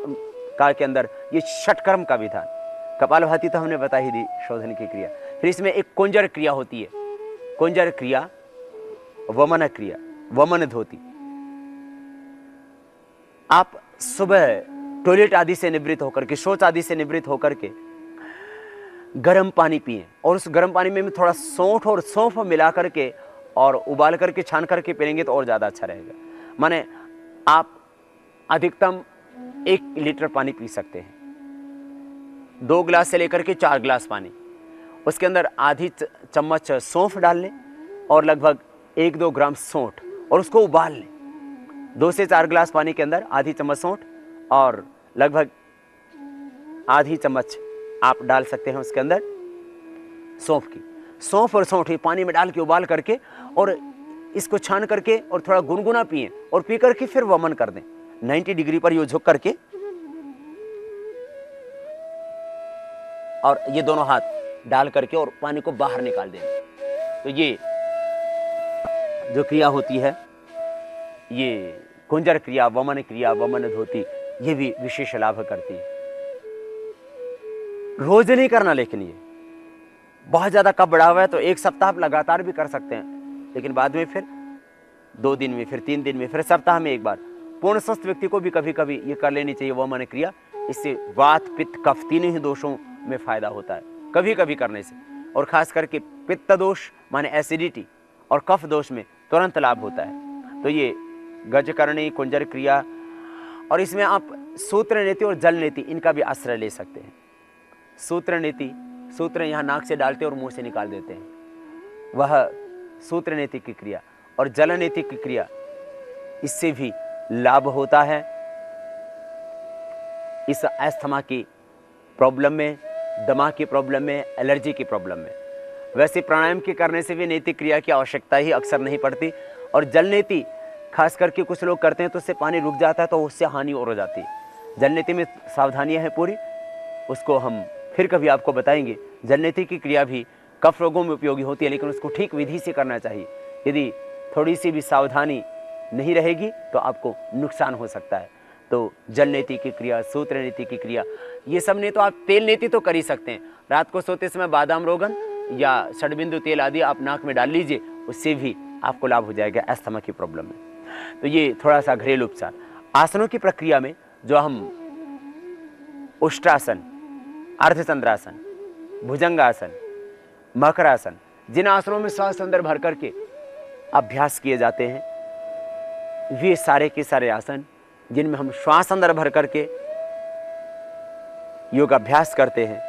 के अंदर ये षटकर्म का विधान। कपालभाति तो हमने बता ही दी, शोधन की क्रिया। फिर इसमें एक कुंजर क्रिया होती है, कुंजर क्रिया, वमन क्रिया, वमन धोती। आप सुबह टॉयलेट आदि से निवृत्त होकर के, शौच आदि से निवृत्त होकर के गर्म पानी पिए, और उस गर्म पानी में थोड़ा सौंठ और सौंफ मिला करके और उबाल करके छान करके पिएंगे तो और ज़्यादा अच्छा रहेगा। माने आप अधिकतम 1 लीटर पानी पी सकते हैं। 2 गिलास से लेकर के 4 गिलास पानी, उसके अंदर आधी चम्मच सौंफ डाल लें और लगभग 1-2 ग्राम सौंठ, और उसको उबाल लें। 2 से 4 गिलास पानी के अंदर आधी चम्मच सौंठ और लगभग आधी चम्मच आप डाल सकते हैं उसके अंदर सौंफ की। सौंफ और सौंठ पानी में डाल के उबाल करके और इसको छान करके और थोड़ा गुनगुना पिए, और पी करके फिर वमन कर दें 90 डिग्री पर यूं झुक करके, और ये दोनों हाथ डाल करके और पानी को बाहर निकाल दें। तो ये जो क्रिया होती है, ये कुंजर क्रिया, वमन धोती, ये भी विशेष लाभ करती है। रोज नहीं करना, लेकिन ये बहुत ज्यादा कब बढ़ा हुआ है तो 1 सप्ताह आप लगातार भी कर सकते हैं, लेकिन बाद में फिर 2 दिन में, फिर 3 दिन में, फिर सप्ताह में 1 बार। पूर्ण स्वस्थ व्यक्ति को भी कभी कभी ये कर लेनी चाहिए वमन क्रिया। इससे वात, पित्त, कफ तीनों ही दोषों में फायदा होता है कभी कभी करने से, और खास करके पित्त दोष माने एसिडिटी और कफ दोष में तुरंत लाभ होता है। तो ये गजकर्णी, कुंजर क्रिया, और इसमें आप सूत्र नीति और जल नीति, इनका भी आश्रय ले सकते हैं। सूत्र नीति, सूत्र यहाँ नाक से डालते और मुंह से निकाल देते हैं, वह सूत्र नीति की क्रिया। और जल नीति की क्रिया, इससे भी लाभ होता है इस अस्थमा की प्रॉब्लम में, दमा की प्रॉब्लम में, एलर्जी की प्रॉब्लम में। वैसे प्राणायाम के करने से भी नीति क्रिया की आवश्यकता ही अक्सर नहीं पड़ती। और जल नीति खास करके कुछ लोग करते हैं तो उससे पानी रुक जाता है, तो उससे हानि और हो जाती है। जल नीति में सावधानियां हैं पूरी, उसको हम फिर कभी आपको बताएंगे। जल नीति की क्रिया भी कफ रोगों में उपयोगी होती है, लेकिन उसको ठीक विधि से करना चाहिए। यदि थोड़ी सी भी सावधानी नहीं रहेगी तो आपको नुकसान हो सकता है। तो जल नीति की क्रिया, सूत्र नीति की क्रिया, ये सब नहीं तो आप तेल नीति तो कर ही सकते हैं। रात को सोते समय बादाम रोगन या षडबिंदु तेल आदि आप नाक में डाल लीजिए, उससे भी आपको लाभ हो जाएगा अस्थमा की प्रॉब्लम में। तो ये थोड़ा सा घरेलू उपचार। आसनों की प्रक्रिया में जो हम उष्ट्रासन, अर्धचंद्रासन, भुजंगासन, मकरासन, जिन आसनों में श्वास अंदर भर करके अभ्यास किए जाते हैं, वे सारे के सारे आसन जिनमें हम श्वास अंदर भर करके योग अभ्यास करते हैं,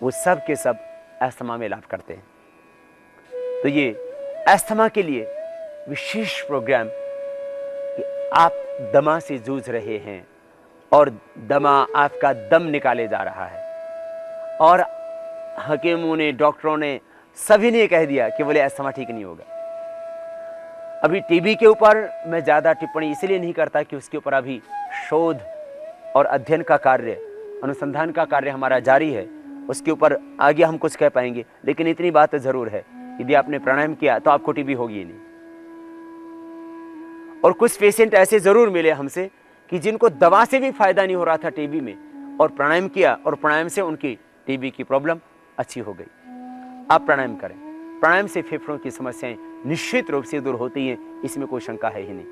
वो सब के सब अस्थमा में लाभ करते हैं। तो ये अस्थमा के लिए विशेष प्रोग्राम कि आप दमा से जूझ रहे हैं और दमा आपका दम निकाले जा रहा है, और हकीमों ने, डॉक्टरों ने, सभी ने कह दिया कि बोले अस्थमा ठीक नहीं होगा। अभी टीबी के ऊपर मैं ज़्यादा टिप्पणी इसलिए नहीं करता कि उसके ऊपर अभी शोध और अध्ययन का कार्य, अनुसंधान का कार्य हमारा जारी है। उसके ऊपर आगे हम कुछ कह पाएंगे, लेकिन इतनी बात ज़रूर है, यदि आपने प्राणायाम किया तो आपको टीबी होगी ही नहीं। और कुछ पेशेंट ऐसे ज़रूर मिले हमसे कि जिनको दवा से भी फायदा नहीं हो रहा था टीबी में, और प्राणायाम किया और प्राणायाम से उनकी टीबी की प्रॉब्लम अच्छी हो गई। आप प्राणायाम करें, प्राणायाम से फेफड़ों की समस्याएं निश्चित रूप से दूर होती हैं, इसमें कोई शंका है ही नहीं।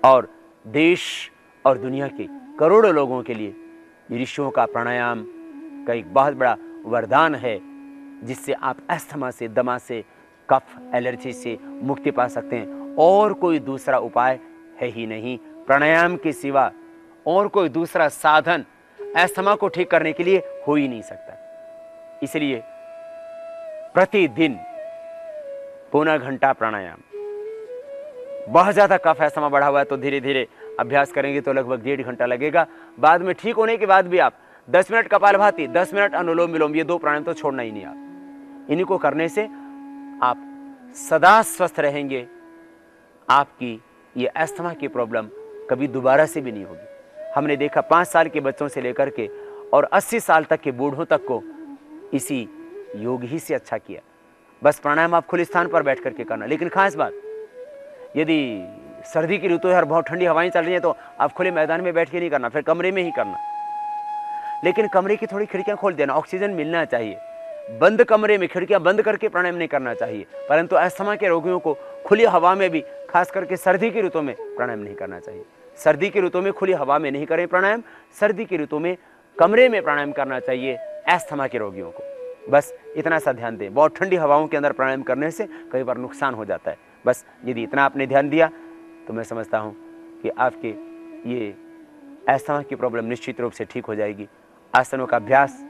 और देश और दुनिया के करोड़ों लोगों के लिए ये ऋषियों का प्राणायाम का एक बहुत बड़ा वरदान है, जिससे आप अस्थमा से, दमा से, कफ, एलर्जी से मुक्ति पा सकते हैं। और कोई दूसरा उपाय है ही नहीं, प्राणायाम के सिवा और कोई दूसरा साधन अस्थमा को ठीक करने के लिए हो ही नहीं सकता। इसलिए प्रतिदिन पौना घंटा प्राणायाम, बहुत ज़्यादा कफ अस्थमा बढ़ा हुआ है तो धीरे धीरे अभ्यास करेंगे तो लगभग 1.5 घंटा लगेगा। बाद में ठीक होने के बाद भी आप 10 मिनट कपालभाति, 10 मिनट अनुलोम विलोम, ये 2 प्राणायाम तो छोड़ना ही नहीं आप। इन्हीं को करने से आप सदा स्वस्थ रहेंगे। आपकी ये अस्थमा की प्रॉब्लम कभी दोबारा से भी नहीं होगी। हमने देखा 5 साल के बच्चों से लेकर के और 80 साल तक के बूढ़ों तक को इसी योग ही से अच्छा किया। बस प्राणायाम आप खुले स्थान पर बैठ करके करना। लेकिन खास बात, यदि सर्दी की ऋतु है और बहुत ठंडी हवाएं चल रही हैं तो आप खुले मैदान में बैठ के नहीं करना, फिर कमरे में ही करना। लेकिन कमरे की थोड़ी खिड़कियां खोल देना, ऑक्सीजन मिलना चाहिए। बंद कमरे में खिड़कियां बंद करके प्राणायाम नहीं करना चाहिए। परंतु अस्थमा के रोगियों को खुली हवा में भी, खास करके सर्दी की ऋतु में प्राणायाम नहीं करना चाहिए। सर्दी की ऋतु में खुली हवा में नहीं करें प्राणायाम, सर्दी की ऋतु में कमरे में प्राणायाम करना चाहिए अस्थमा के रोगियों को। बस इतना सा ध्यान दें। बहुत ठंडी हवाओं के अंदर प्राणायाम करने से कई बार नुकसान हो जाता है। बस यदि इतना आपने ध्यान दिया तो मैं समझता हूँ कि आपके ये अस्थमा की प्रॉब्लम निश्चित रूप से ठीक हो जाएगी। आसनों का अभ्यास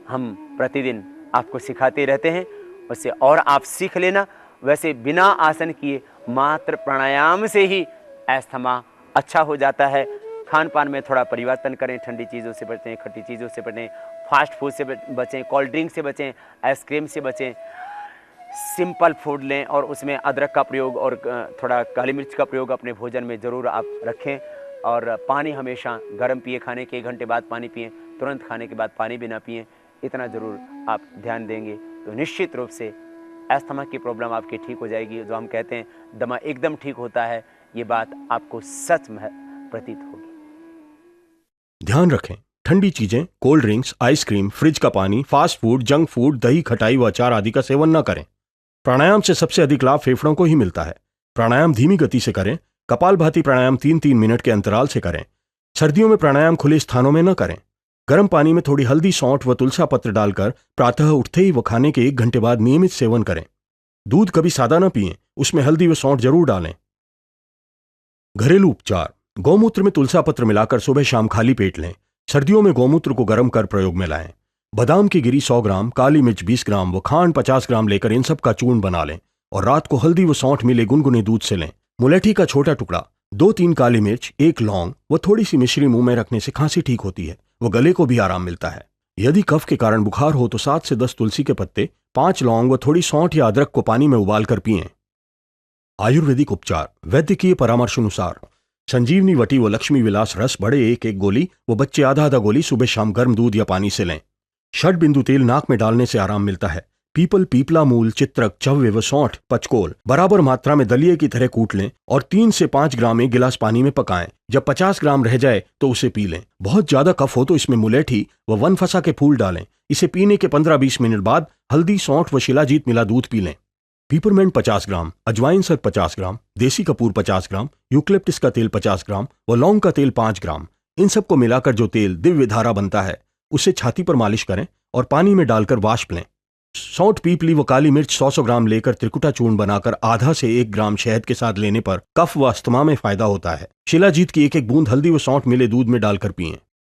हम प्रतिदिन आपको सिखाते रहते हैं, उससे और आप सीख लेना। वैसे बिना आसन किए मात्र प्राणायाम से ही अस्थमा अच्छा हो जाता है। खान पान में थोड़ा परिवर्तन करें, ठंडी चीज़ों से बचें, खट्टी चीज़ों से बचें, फास्ट फूड से बचें, कोल्ड ड्रिंक से बचें, आइसक्रीम से बचें। सिंपल फूड लें और उसमें अदरक का प्रयोग और थोड़ा काली मिर्च का प्रयोग अपने भोजन में ज़रूर आप रखें। और पानी हमेशा गर्म पिए, खाने के 1 घंटे बाद पानी पिएं, तुरंत खाने के बाद पानी भी ना पिएं। इतना ज़रूर आप ध्यान देंगे तो निश्चित रूप से अस्थमा की प्रॉब्लम आपकी ठीक हो जाएगी। जो हम कहते हैं दमा एकदम ठीक होता है, ये बात आपको सच में प्रतीत होगी।
ध्यान रखें, ठंडी चीजें, कोल्ड ड्रिंक्स, आइसक्रीम, फ्रिज का पानी, फास्ट फूड, जंक फूड, दही, खटाई व अचार आदि का सेवन न करें। प्राणायाम से सबसे अधिक लाभ फेफड़ों को ही मिलता है। प्राणायाम धीमी गति से करें। कपालभाति प्राणायाम 3-3 मिनट के अंतराल से करें। सर्दियों में प्राणायाम खुले स्थानों में न करें। गर्म पानी में थोड़ी हल्दी, सौंठ व तुलसा पत्र डालकर प्रातः उठते ही व खाने के 1 घंटे बाद नियमित सेवन करें। दूध कभी सादा न पिएं, उसमें हल्दी व सौंठ जरूर डालें। घरेलू उपचार, गौमूत्र में तुलसा पत्र मिलाकर सुबह शाम खाली पेट लें। सर्दियों में गौमूत्र को गर्म कर प्रयोग में लाएं। बादाम की गिरी 100 ग्राम, काली मिर्च 20 ग्राम व खांड 50 ग्राम लेकर इन सब का चूर्ण बना लें और रात को हल्दी व सौंठ मिले गुनगुने दूध से लें। मुलेठी का छोटा टुकड़ा, 2-3 काली मिर्च, 1 लौंग व थोड़ी सी मिश्री मुंह में रखने से खांसी ठीक होती है व गले को भी आराम मिलता है। यदि कफ के कारण बुखार हो तो 7 से 10 तुलसी के पत्ते, 5 लौंग व थोड़ी सौंठ या अदरक को पानी में उबाल कर पिएं। आयुर्वेदिक उपचार, वैद्यकीय परामर्श अनुसार संजीवनी वटी व लक्ष्मी विलास रस बड़े 1-1 गोली व बच्चे आधा गोली सुबह शाम गर्म दूध या पानी से लें। 6 बिंदु तेल नाक में डालने से आराम मिलता है। पीपल, पीपला मूल, चित्रक, चव्वे व सौंठ, पचकोल बराबर मात्रा में दलिये की तरह कूट लें और 3 से 5 ग्राम 1 गिलास पानी में पकाएं। जब 50 ग्राम रह जाए तो उसे पी लें। बहुत ज्यादा कफ हो तो इसमें मुलेठी व वनफसा के फूल डालें। इसे पीने के 15-20 मिनट बाद हल्दी, सौंठ व शिलाजीत मिला दूध पी लें। पीपरमेंट 50 ग्राम, अजवाइन सर 50 ग्राम, देसी कपूर 50 ग्राम, यूक्लिप्टिस का तेल 50 ग्राम व लौंग का तेल 5 ग्राम, इन सबको मिलाकर जो तेल दिव्य धारा बनता है उसे छाती पर मालिश करें और पानी में डालकर वाष्प लें। सौंठ, पीपली व काली मिर्च 100 ग्राम लेकर त्रिकुटा चूर्ण बनाकर आधा से 1 ग्राम शहद के साथ लेने पर कफ व अस्थमा में फायदा होता है। शिलाजीत की 1-1 बूंद हल्दी व सौंठ मिले दूध में डालकर पिएं।